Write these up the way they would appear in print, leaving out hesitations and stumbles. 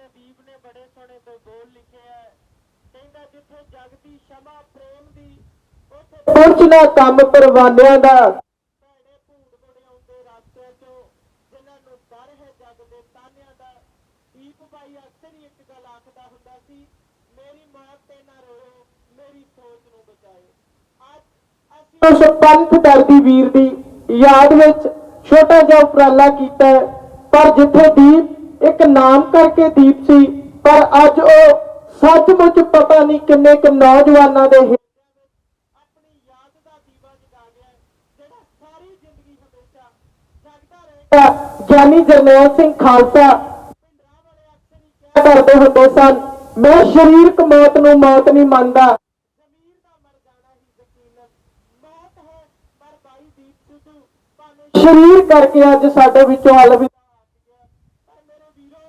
ਅਦੀਬ ਨੇ ਬੜੇ ਸੋਹਣੇ ਦੋ ਬੋਲ ਲਿਖੇ ਹੈ। ਕਹਿੰਦਾ ਜਿੱਥੇ ਜਗਦੀ ਸ਼ਮਾ ਪ੍ਰੇਮ ਦੀ ਉੱਥੇ ਪਹੁੰਚਣਾ ਕੰਮ ਪਰਵਾਨਿਆਂ ਦਾ। ਭੈੜੇ ਭੂਤ ਬੜੇ ਆਉਂਦੇ ਰਾਸਤੇ ਚੋਂ ਜਿਨ੍ਹਾਂ ਨੂੰ ਡਰ ਹੈ ਜਗ ਦੇ ਤਾਨਿਆਂ ਦਾ। ਦੀਪ ਭਾਈ ਅਕਸਰ ਹੀ ਇੱਕ ਗੱਲ ਆਖਦਾ ਹੁੰਦਾ ਸੀ, ਮੇਰੀ ਮੌਤ ਤੇ ਨਾ ਰੋਓ, ਮੇਰੀ ਸੋਚ ਨੂੰ ਬਚਾਓ। ਅੱਜ ਅਸੀਂ ਉਸ ਪੰਥ ਦਰਦੀ ਵੀਰ ਦੀ ਯਾਦ ਵਿੱਚ ਛੋਟਾ ਜਿਹਾ ਉਪਰਾਲਾ ਕੀਤਾ ਹੈ। ਪਰ ਜਿੱਥੇ ਦੀਪ ਇੱਕ ਨਾਮ ਕਰਕੇ ਦੀਪ ਸੀ, ਪਰ ਅੱਜ ਉਹ ਸੱਚਮੁੱਚ ਪਤਾ ਨਹੀਂ ਕਿੰਨੇ ਕੁ ਨੌਜਵਾਨਾਂ ਦੇ ਆਪਣੀ ਯਾਦ ਦਾ ਦੀਵਾ ਜਗਾ ਗਿਆ, ਜਿਹੜਾ ਸਾਰੀ ਜ਼ਿੰਦਗੀ ਹਮੇਸ਼ਾ ਜਗਦਾ ਰਹੇਗਾ। ਗਿਆਨੀ ਜਰਨੈਲ ਸਿੰਘ ਖਾਲਸਾ ਭਿੰਡਰਾਂ ਵਾਲੇ ਅਕਸਰ ਹੀ ਕਿਹਾ ਕਰਦੇ ਹੁੰਦੇ ਸਨ, ਮੈਂ ਸਰੀਰਕ ਮੌਤ ਨੂੰ ਮੌਤ ਨਹੀਂ ਮੰਨਦਾ, ਜ਼ਮੀਰ ਦਾ ਮਰ ਜਾਣਾ ਹੀ ਯਕੀਨਨ ਮੌਤ ਹੈ। ਪਰ ਭਾਈ ਦੀਪ ਸਿੱਧੂ ਭਾਵੇਂ ਸਰੀਰ ਕਰਕੇ ਅੱਜ ਸਾਡੇ ਵਿੱਚੋਂ ਅਲਵਿਦਾ ਹੋ ਗਿਆ, ਪਰ ਮੇਰੇ ਵੀਰੋ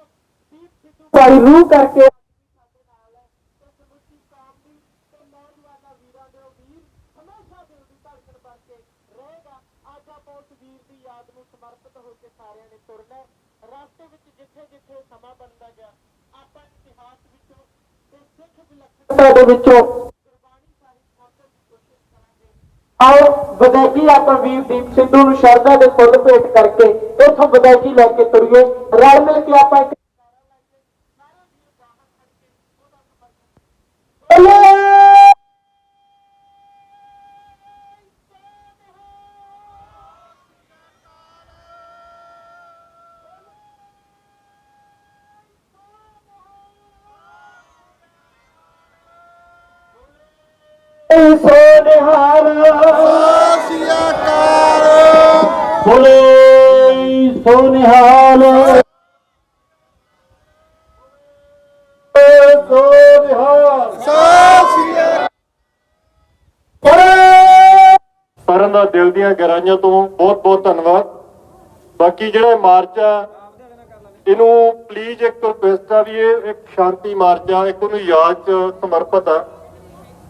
ਦੀਪ ਸਿੱਧੂ ਭਾਈ ਰੂਹ ਕਰਕੇ ਸਾਡੇ ਨਾਲ ਹੈ। ਤੇ ਸਮੁੱਚੀ ਕੌਮ ਦੀ ਤੇ ਨੌਜਵਾਨਾਂ ਵੀਰਾਂ ਦੇ ਉਹ ਵੀਰ ਹਮੇਸ਼ਾ ਦਿਲ ਦੀ ਧੜਕਣ ਬਣ ਕੇ ਰਹੇਗਾ। ਅੱਜ ਆਪਾਂ ਉਸ ਵੀਰ ਦੀ ਯਾਦ ਨੂੰ ਸਮਰਪਿਤ ਹੋ ਕੇ ਸਾਰਿਆਂ ਨੇ ਤੁਰਨਾ। ਰਸਤੇ ਵਿੱਚ ਜਿੱਥੇ ਜਿੱਥੇ ਸਮਾਂ ਬਣਦਾ ਗਿਆ, ਆਪਾਂ ਇਤਿਹਾਸ ਵਿੱਚੋਂ ਤੇ ਸਿੱਖ ਵਿਲੱਖਣਤਾ ਦੇ ਵਿੱਚੋਂ ਗੁਰਬਾਣੀ ਸਾਹਿਤ ਛਾਪਣ ਦੀ ਕੋਸ਼ਿਸ਼ ਕਰਾਂਗੇ। ਆਓ ਵਿਦਾਇਗੀ ਆਪਾਂ ਵੀਰ ਦੀਪ ਸਿੱਧੂ ਨੂੰ ਸ਼ਰਧਾ ਦੇ ਫੁੱਲ ਭੇਟ ਕਰਕੇ ਇੱਥੋਂ ਵਿਦਾਇਗੀ ਲੈ ਕੇ ਤੁਰੀਏ। ਰਲ ਮਿਲ ਕੇ ਆਪਾਂ ਬੋਲੇ ਸੋਨਿਹਾਲ ਸਾਰਿਆਂ ਦਾ ਦਿਲ ਦੀਆਂ ਗਹਿਰਾਈਆਂ ਤੋਂ ਬਹੁਤ ਬਹੁਤ ਧੰਨਵਾਦ। ਬਾਕੀ ਜਿਹੜਾ ਮਾਰਚ ਆ ਇਹਨੂੰ ਪਲੀਜ਼ ਇੱਕ ਰਿਕੁਐਸਟ ਆ ਵੀ ਇਹ ਇੱਕ ਸ਼ਾਂਤੀ ਮਾਰਚ ਆ, ਇੱਕ ਉਹਨੂੰ ਯਾਦ 'ਚ ਸਮਰਪਿਤ ਆ।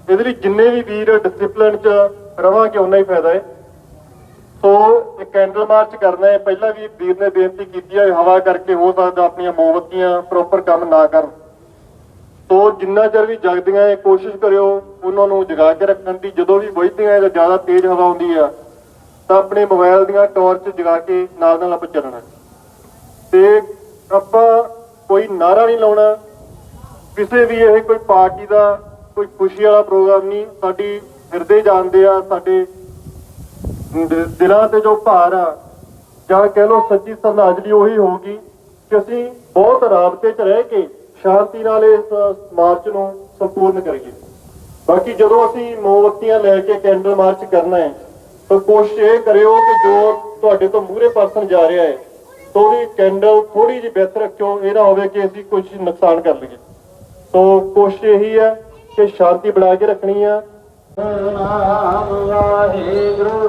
ਇਹਦੇ ਲਈ ਜਿੰਨੇ ਵੀ ਵੀਰ ਡਿਸਿਪਲਿਨ 'ਚ ਰਵਾਂਗੇ ਉਨਾ ਹੀ ਫਾਇਦਾ ਹੈ। ਸੋ ਇੱਕ ਕੈਂਡਲ ਮਾਰਚ ਕਰਨਾ ਹੈ। ਪਹਿਲਾਂ ਵੀ ਵੀਰ ਨੇ ਬੇਨਤੀ ਕੀਤੀ ਹੈ, ਹਵਾ ਕਰਕੇ ਹੋ ਸਕਦਾ ਆਪਣੀਆਂ ਮੋਮਬੱਤੀਆਂ ਪ੍ਰੋਪਰ ਕੰਮ ਨਾ ਕਰਨ। ਸੋ ਜਿੰਨਾ ਚਿਰ ਵੀ ਜਗਦੀਆਂ ਹੈ ਕੋਸ਼ਿਸ਼ ਕਰਿਓ ਉਹਨਾਂ ਨੂੰ ਜਗਾ ਕੇ ਰੱਖਣ ਦੀ। ਜਦੋਂ ਵੀ ਬੁਝਦੀਆਂ ਜਾਂ ਜ਼ਿਆਦਾ ਤੇਜ਼ ਹਵਾ ਆਉਂਦੀ ਆ ਤਾਂ ਆਪਣੇ ਮੋਬਾਈਲ ਦੀਆਂ ਟਾਰਚ ਜਗਾ ਕੇ ਨਾਲ ਨਾਲ ਆਪਾਂ ਚੱਲਣਾ। ਤੇ ਆਪਾਂ ਕੋਈ ਨਾਰਾ ਨਹੀਂ ਲਾਉਣਾ, ਕਿਸੇ ਵੀ ਇਹ ਕੋਈ ਪਾਰਟੀ ਦਾ ਕੋਈ ਖੁਸ਼ੀ ਵਾਲਾ ਪ੍ਰੋਗਰਾਮ ਨਹੀਂ। ਸਾਡੀ ਹਿਰਦੇ ਜਾਣਦੇ ਆ, ਸਾਡੇ ਦਿਲਾਂ ਤੇ ਜੋ ਭਾਰ ਆ ਜਾਂ ਕਹਿ ਲਓ ਸੱਚੀ ਸ਼ਰਧਾਂਜਲੀ ਉਹੀ ਹੋਊਗੀ ਕਿ ਅਸੀਂ ਬਹੁਤ ਰਾਬਤੇ 'ਚ ਰਹਿ ਕੇ ਸ਼ਾਂਤੀ ਨਾਲ ਇਸ ਮਾਰਚ ਨੂੰ ਸੰਪੂਰਨ ਕਰੀਏ। ਬਾਕੀ ਜਦੋਂ ਅਸੀਂ ਮੋਮਬੱਤੀਆਂ ਲੈ ਕੇ ਕੈਂਡਲ ਮਾਰਚ ਕਰਨਾ ਹੈ ਤਾਂ ਕੋਸ਼ਿਸ਼ ਇਹ ਕਰਿਓ ਕਿ ਜੋ ਤੁਹਾਡੇ ਤੋਂ ਮੂਹਰੇ ਪਰਸਨ ਜਾ ਰਿਹਾ ਹੈ ਤਾਂ ਉਹਦੀ ਕੈਂਡਲ ਥੋੜੀ ਜਿਹੀ ਬਿਹਤਰ ਰੱਖਿਓ। ਇਹ ਨਾ ਹੋਵੇ ਕਿ ਅਸੀਂ ਕੁਝ ਨੁਕਸਾਨ ਕਰ ਲਈਏ। ਸੋ ਕੋਸ਼ਿਸ਼ ਇਹੀ ਹੈ ਕਿ ਸ਼ਾਂਤੀ ਬਣਾ ਕੇ ਰੱਖਣੀ ਆ। ਨਾਮ ਵਾਹਿਗੁਰੂ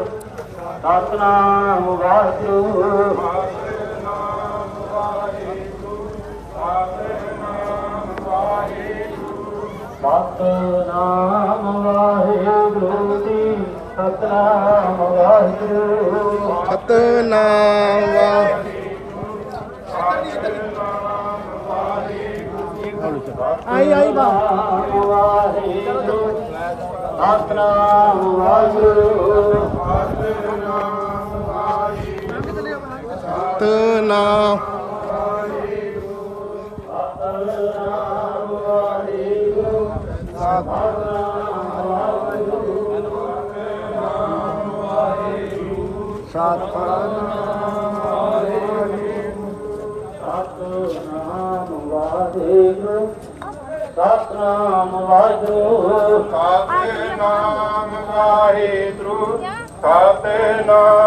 ਸਤਿਨਾਮ ਵਾਹਿਗੁਰੂ ਸਤਿਨਾਮ ਵਾਹਿਗੁਰੂ ਜੀ ਸਤਿਨਾਮ ਵਾਹਿਗੁਰੂ ਸਤਿਨਾਮ ਆਈ ਵਾਹਿਗੁਰੂ ਸਤਿਨਾਮ ਵਾਹਿਗੁਰੂ ਸਤਿਨਾਮ ਸਤਿਨਾਮ ਵਾਹਿਗੁਰੂ ਸਤਿਨਾਮ ਵਾਹਿਗੁਰੂ ਸਤਿਨਾਮ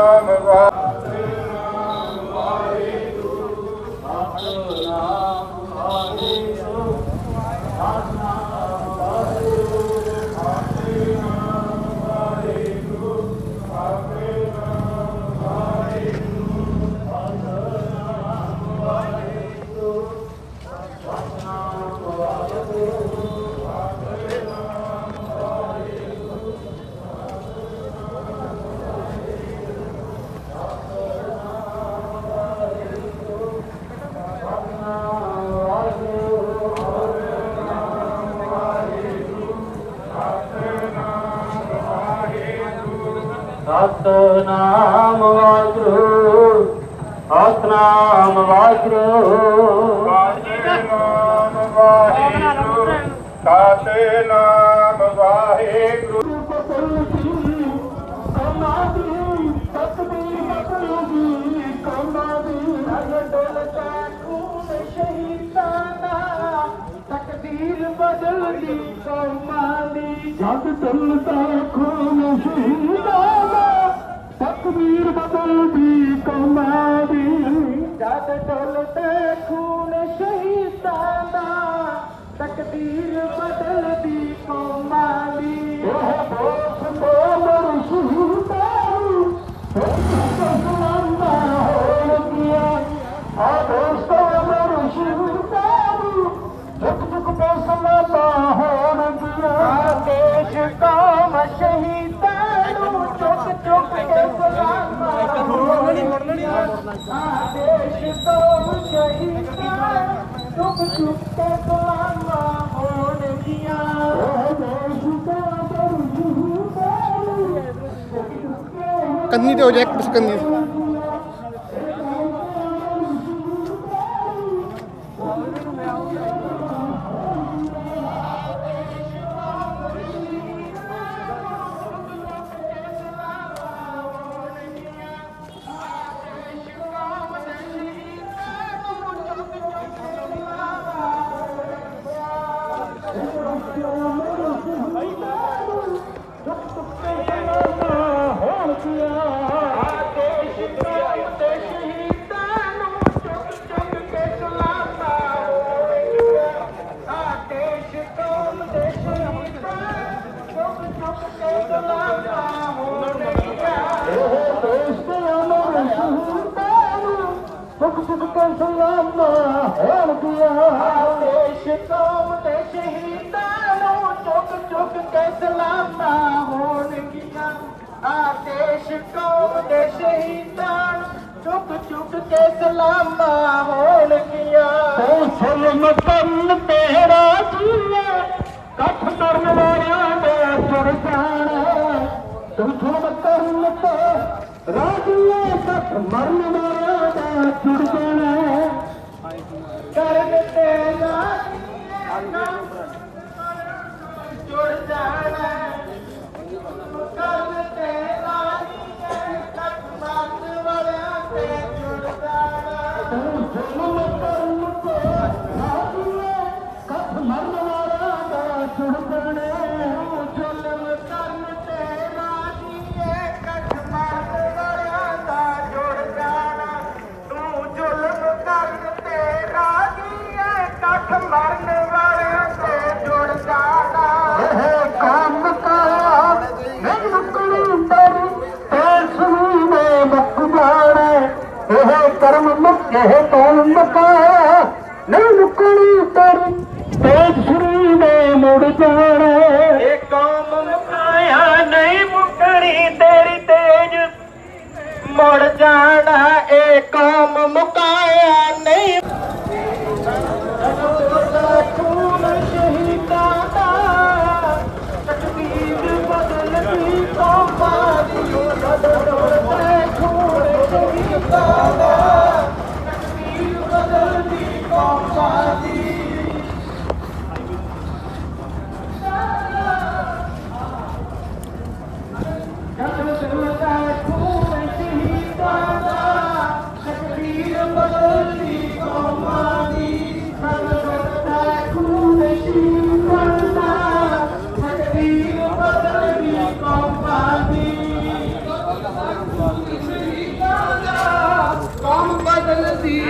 ਸਤਨਾਮ ਵਾਹਿਗੁਰੂ ਸਤਨਾਮ ਵਾਹਿਗੁਰੂ ਸਤਨਾਮ ਵਾਹਿਗੁਰੂ ਸਤਨਾਮ ਵਾਹਿਗੁਰੂ ਤਕਦੀਰ ਬਦਲਦੀ ਕੌਮਾਂ ਦੀ ਜਦ ਚੱਲਦਾ ਖੂਨ ਸ਼ਹੀਦਾਂ ਦਾ ਤਕਦੀਰ ਬਦਲਦੀ ਕੌਮਾਂ ਦੀ ਜਦ ਚੱਲਦਾ ਖੂਨ ਸ਼ਹੀਦਾਂ ਦਾ ਤਕਦੀਰ ਬਦਲਦੀ ਕੌਮਾਂ ਦੀ ਉਹ ਦੋਸਤ ਮਰ ਸ਼ਹੀਦਾਂ ਸਲਾਮਾ ਹੋ ਗਿਆ ਆ ਦੋਸਤ ਮਰ ਸ਼ਹੀਦਾਂ ਚੁੱਕ ਚੁੱਕ ਕੇ ਸਲਾਮਾ ਹੋਣ ਗਿਆ ਦੇਸ਼ ਕੌਮ ਸ਼ਹੀਦਾਂ ਨੂੰ ਚੁੱਕ ਚੁੱਕ ਕੇ ਸਲਾਮਾ ਹੋਣ ਗਿਆ ਦੇਸ਼ ਕੌਮ ਸ਼ਹੀਦਾਂ ਚੁੱਕ ਚੁੱਕ ਕੇ ਸਲਾਮਾ ਹੋਣ ਗਿਆ ਦੇਸ਼ ਕੌਮ ਸ਼ਹੀਦਾਂ ਕੰਨੀ ਤੇ ਹੋ ਜਾ ਇੱਕ ਬਸ ਕੰਨੀ ਮਰਨ ਵਾਲਾ ਦਾ ਛੁੜ ਜਾਣਾ ਕਰਨ ਤੇਰਾ ਜੁੜ ਜਾਣਾ ਕਰਨ ਤੇਰਾ ਤੱਕ ਮਰਨ ਵਾਲਿਆਂ ਤੇ ਜੁੜ ਜਾਣਾ ਜ਼ੁਲਮ ਕਰਨ ਤੇ ਰਾਜੀਏ ਕੱਖ ਮਰਨ ਵਾਲਾ ਦਾ ਛੁੜ ਜਾਣਾ ਜ਼ੁਲਮ ਕਰਨ ਤੇ ਰਾਜੀਏ ਕੱਖ ਮਰਨ ਵਾਲਿਆਂ ਦਾ ਜੁੜ ਜਾਣਾ ਤੂੰ ਜ਼ੁਲਮ ਕਰਨ ਤੇ ਰਾਜੀਏ ਕੱਖ ਮਰਨ ਵਾਲਿਆਂ ਤੇ ਜੁੜ ਜਾਣਾ ਇਹ ਕੰਮ ਕਾ ਨਹੀਂ ਮੁਕਣੀ ਤੇਰੀ ਤੇ ਸੁਣੀ ਨੇ ਮੁੱਕ ਜਾਣਾ ਇਹ ਕਰਮ ਮੁੱਕੇ ਕੌਣ ਮੁਕਾਇਆ ਨਹੀਂ ਮੁਕਣੀ ਤੇਰੀ ਤੇ ਸੁਣੀ ਨੇ ਮੁੜ ਜਾਣਾ ਇਹ ਕੌਮ ਮੁਕਾਇਆ ਨਹੀਂ ਮੁਕਣੀ ਤੇਰੀ ਤੇਜ ਮੁੜ ਜਾਣਾ ਇਹ ਕੌਮ ਮੁਕਾਇਆ ਨਹੀਂ ਖੂਨ ਸ਼ਹੀਦਾਂ ਦਾ ਤਕਦੀਰ ਬਦਲਦੀ ਕੌਮਾਂ ਦੀ ਬਦਲਦਾ ਖੂਨ ਸ਼ਹੀਦਾਂ ਦਾ ਤਕਦੀਰ ਬਦਲਦੀ ਕੌਮਾਂ ਦੀ ਜਦ ਚੱਲਦਾ ਖੂਨ ਸ਼ਹੀਦਾਂ ਦਾ ਤਕਦੀਰ ਬਦਲਦੀ ਕੌਮਾਂ ਦੀ ਜਦ ਚੱਲਦਾ ਖੂਨ ਸ਼ਹੀਦਾਂ ਦਾ ਤਕਦੀਰ ਬਦਲਦੀ ਕੌਮਾਂ ਦੀ ਕੌਮ ਬਦਲਦੀ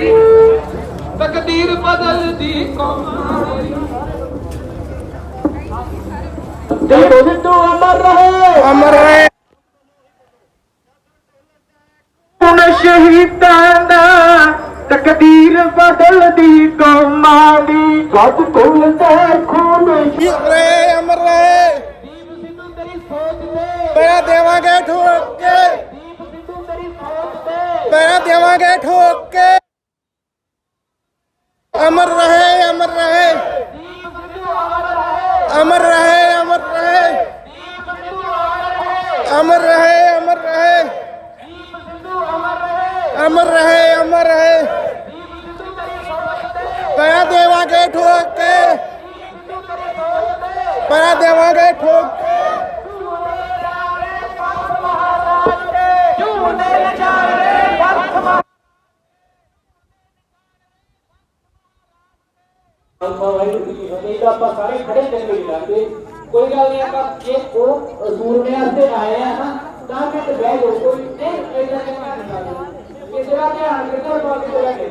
ਤਕਦੀਰ ਬਦਲਦੀ ਕੌਮਾਂ ਦੀ ਜਦੋਂ ਸਿੱਧੂ ਅਮਰ ਰਹੇ ਅਮਰ ਰਹੇ ਹੁਣ ਸ਼ਹੀਦਾਂ ਦਾ ਤਕਦੀਰ ਬਦਲਦੀ ਕੌਮਾਂ ਦੀ ਜਦ ਤੁਲਦਾ ਖੂਨ ਅਮਰ ਰਹੇ ਦੀਪ ਸਿੱਧੂ ਤੇਰੀ ਸੋਚ ਤੇ ਪੈਰਾ ਦੇਵਾਂਗੇ ਠੋਕ ਕੇ ਦੀਪ ਸਿੱਧੂ ਤੇਰੀ ਸੋਚ ਤੇ ਪੈਰਾ ਦੇਵਾਂਗੇ ਠੋਕ ਕੇ ਅਮਰ ਰਹੇ ਅਮਰ ਰਹੇ ਦੀਪ ਸਿੱਧੂ ਅਮਰ ਰਹੇ ਅਮਰ ਰਹੇ ਅਮਰ ਰਹੇ ਦੀਪ ਸਿੱਧੂ ਅਮਰ ਰਹੇ ਅਮਰ ਰਹੇ ਅਮਰ अमर रहे ਦੀਪ ਸਿੱਧੂ ਅਮਰ ਰਹੇ अमर रहे अमर रहे ਦੀਪ ਸਿੱਧੂ ਕਰੀ ਸੋਚ ਤੇ पैरा देवांगे ठोक के ਸਿੱਧੂ ਕਰੀ ਸੋਚ ਤੇ पैरा देवांगे ठोक के ਝੂਲੇ ਜਾ ਰਹੇ ਪੰਥ ਮਹਾਰਾਜ ਦੇ ਝੂਲੇ ਜਾ ਰਹੇ ਪੰਥ ਮਹਾਰਾਜ ਇਹਦਾ ਆਪਾਂ ਸਾਰੇ ਖੜੇ ਚੰਗੇ ਲਾਗੇ ਕੋਈ ਗੱਲ ਨਹੀਂ ਆਪਾਂ ਜੇ ਉਹ ਸੂਰਮੇ ਵਾਸਤੇ ਆਏ ਆ ਨਾ ਤਾਂ ਕਿ ਬਹਿ ਜਾਓ ਕੋਈ ਨਹੀਂ ਇਦਾਂ ਕਹਿਣਾ ਨਹੀਂ ਕਿਸੇ ਦਾ ਧਿਆਨ ਕਿੱਧਰ ਪਾ ਕੇ ਚਲਾ ਗਿਆ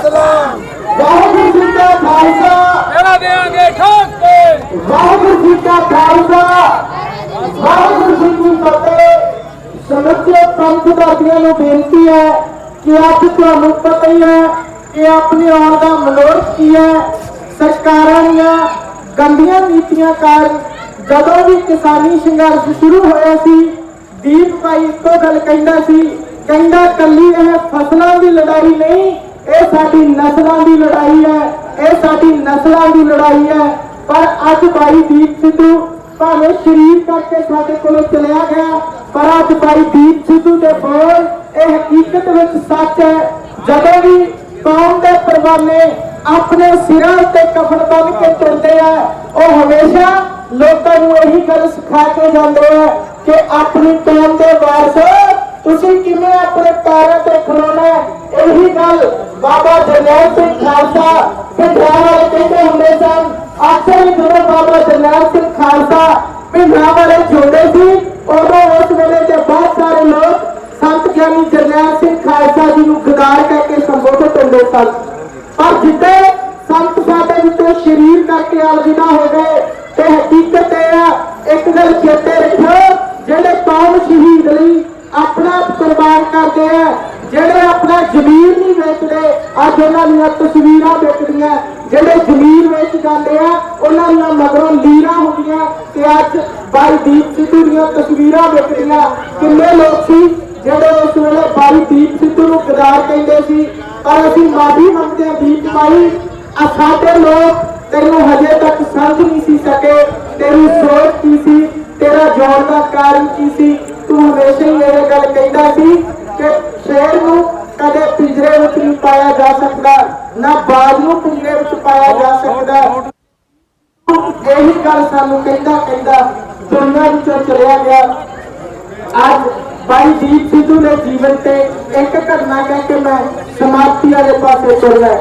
सलाम ਵਾਹਿਗੁਰੂ ਜੀ ਕਾ ਖਾਲਸਾ पैरा देवांगे ठोक के ਵਾਹਿਗੁਰੂ ਜੀ ਕਾ ਖਾਲਸਾ ਵਾਹਿਗੁਰੂ ਜੀ ਕੀ ਫਤਿਹ ਸਮੁੱਚੇ ਪੰਥ ਵਾਸੀਆਂ ਨੂੰ ਬੇਨਤੀ ਹੈ ਕਿ ਅੱਜ ਤੁਹਾਨੂੰ ਪਤਾ ਹੀ ਹੈ ਕਿ ਆਪਣੇ ਆਉਣ ਦਾ ਮਨੋਰਥ ਕੀ ਹੈ। ਸਰਕਾਰਾਂ ਦੀਆਂ ਗੰਦੀਆਂ ਨੀਤੀਆਂ ਕਾਰਨ ਜਦੋਂ ਵੀ ਕਿਸਾਨੀ ਸੰਘਰਸ਼ ਸ਼ੁਰੂ ਹੋਇਆ ਸੀ ਦੀਪ ਭਾਈ ਇੱਕੋ ਗੱਲ ਕਹਿੰਦਾ ਸੀ, ਕਹਿੰਦਾ ਕੱਲੀ ਇਹ ਫਸਲਾਂ ਦੀ ਲੜਾਈ ਨਹੀਂ, ਇਹ ਸਾਡੀ ਨਸਲਾਂ ਦੀ ਲੜਾਈ ਹੈ, ਇਹ ਸਾਡੀ ਨਸਲਾਂ ਦੀ ਲੜਾਈ ਹੈ। ਪਰ ਅੱਜ ਭਾਈ ਦੀਪ ਸਿੱਧੂ ਭਾਵੇਂ ਸ਼ਰੀਰ ਕਰਕੇ ਸਾਡੇ ਕੋਲੋਂ ਚਲਿਆ ਗਿਆ, ਪਰ ਅੱਜ ਭਾਈ ਦੀਪ ਸਿੱਧੂ ਦੇ ਬੋਲ ਇਹ ਹਕੀਕਤ ਵਿੱਚ ਸੱਚ ਹੈ। ਜਦੋਂ ਵੀ ਕੌਮ ਦੇ ਪਰਵਾਨੇ ਆਪਣੇ ਸਿਰਾਂ ਉੱਤੇ ਕਫਨ ਬੰਨ੍ਹ ਕੇ ਤੁਰਦੇ ਆ, ਉਹ ਹਮੇਸ਼ਾ ਲੋਕਾਂ ਨੂੰ ਇਹੀ ਗੱਲ ਸਿਖਾ ਕੇ ਜਾਂਦੇ ਆ ਕਿ ਆਪਣੀ ਕੌਮ ਦੇ ਵਾਰਸ ਤੁਸੀਂ ਕਿਵੇਂ ਆਪਣੇ ਪੈਰਾਂ ਤੇ ਖਲੋਣਾ ਹੈ। ਇਹੀ ਗੱਲ ਬਾਬਾ ਜਰਨੈਲ ਸਿੰਘ ਖਾਲਸਾ ਪਿੰਡਾਂ ਵਾਲੇ ਕਹਿੰਦੇ ਹੁੰਦੇ ਸਨ। ਅਕਸਰ ਹੀ ਜਦੋਂ ਬਾਬਾ ਜਰਨੈਲ ਸਿੰਘ ਖਾਲਸਾ ਪਿੰਡਾਂ ਵਾਲੇ ਜਿਉਂਦੇ ਸੀ, ਉਦੋਂ ਉਸ ਵੇਲੇ ਦੇ ਬਹੁਤ ਸਾਰੇ ਲੋਕ ਸੰਤ ਗਿਆਨੀ ਜਰਨੈਲ ਸਿੰਘ ਖਾਲਸਾ ਜੀ ਨੂੰ ਗਦਾਰ ਕਹਿ ਕੇ ਸੰਬੋਧਿਤ ਹੁੰਦੇ ਸਨ। ਪਰ ਜਿੱਦੇ ਸੰਤ ਸਾਡੇ ਵਿੱਚੋਂ ਸ਼ਰੀਰ ਕਰਕੇ ਅਲਵਿਦਾ ਹੋ ਗਏ ਤੇ ਹਕੀਕਤ ਇਹ ਆ, ਇੱਕ ਗੱਲ ਚੇਤੇ ਰੱਖੋ, ਜਿਹੜੇ ਕੌਮ ਸ਼ਹੀਦ ਲਈ ਆਪਣਾ ਕੁਰਬਾਨ ਕਰਦੇ ਆ, ਜਿਹੜੇ ਆਪਣਾ ਜ਼ਮੀਰ ਨਹੀਂ ਵੇਚਦੇ, ਅੱਜ ਉਹਨਾਂ ਦੀਆਂ ਤਸਵੀਰਾਂ ਵਿਕਦੀਆਂ, ਜਿਹੜੇ ਜ਼ਮੀਰ ਵੇਚ ਜਾਂਦੇ ਆ ਉਹਨਾਂ ਦੀਆਂ ਮਗਰੋਂ ਲੀਰਾਂ ਹੁੰਦੀਆਂ ਤੇ ਅੱਜ ਬਾਈ ਦੀਪ ਸਿੱਧੂ ਦੀਆਂ ਤਸਵੀਰਾਂ ਵਿਕਦੀਆਂ। ਕਿੰਨੇ ਲੋਕ ਸੀ ਜਿਹੜੇ ਉਸ ਵੇਲੇ ਬਾਈ ਦੀਪ ਸਿੱਧੂ ਨੂੰ ਗਦਾਰ ਕਹਿੰਦੇ ਸੀ। ਪਰ ਅਸੀਂ ਮਾਫੀ ਮੰਗਦੇ ਹਾਂ ਦੀਪ ਭਾਈ, ਸਾਡੇ ਲੋਕ ਤੈਨੂੰ ਹਜੇ ਤੱਕ ਸਮਝ ਨਹੀਂ ਸੀ ਸਕੇ, ਤੇਰੀ ਸੋਚ ਕੀ ਸੀ, ਤੇਰਾ ਜੋੜ ਦਾ ਕਾਰਨ ਕੀ ਸੀ। ਤੂੰ ਹਮੇਸ਼ਾ ਹੀ ਇਹ ਗੱਲ ਕਹਿੰਦਾ ਸੀ ਕਿ ਸ਼ੇਰ ਨੂੰ ਕਦੇ ਪਿੰਜਰੇ ਵਿੱਚ ਨਹੀਂ ਪਾਇਆ ਜਾ ਸਕਦਾ, ਨਾ ਬਾਜ ਨੂੰ ਪਿੰਜਰੇ ਵਿੱਚ ਪਾਇਆ ਜਾ ਸਕਦਾ। ਇਹੀ ਗੱਲ ਸਾਨੂੰ ਕਹਿੰਦਾ ਦੁਨੀਆ ਵਿੱਚੋਂ ਚਲਿਆ ਗਿਆ। ਅੱਜ ਭਾਈ ਦੀਪ ਸਿੱਧੂ ਦੇ ਜੀਵਨ ਤੇ ਇੱਕ ਘਟਨਾ ਕਹਿ ਕੇ ਮੈਂ ਸਮਾਪਤੀ ਵਾਲੇ ਪਾਸੇ ਤੁਰਨਾ।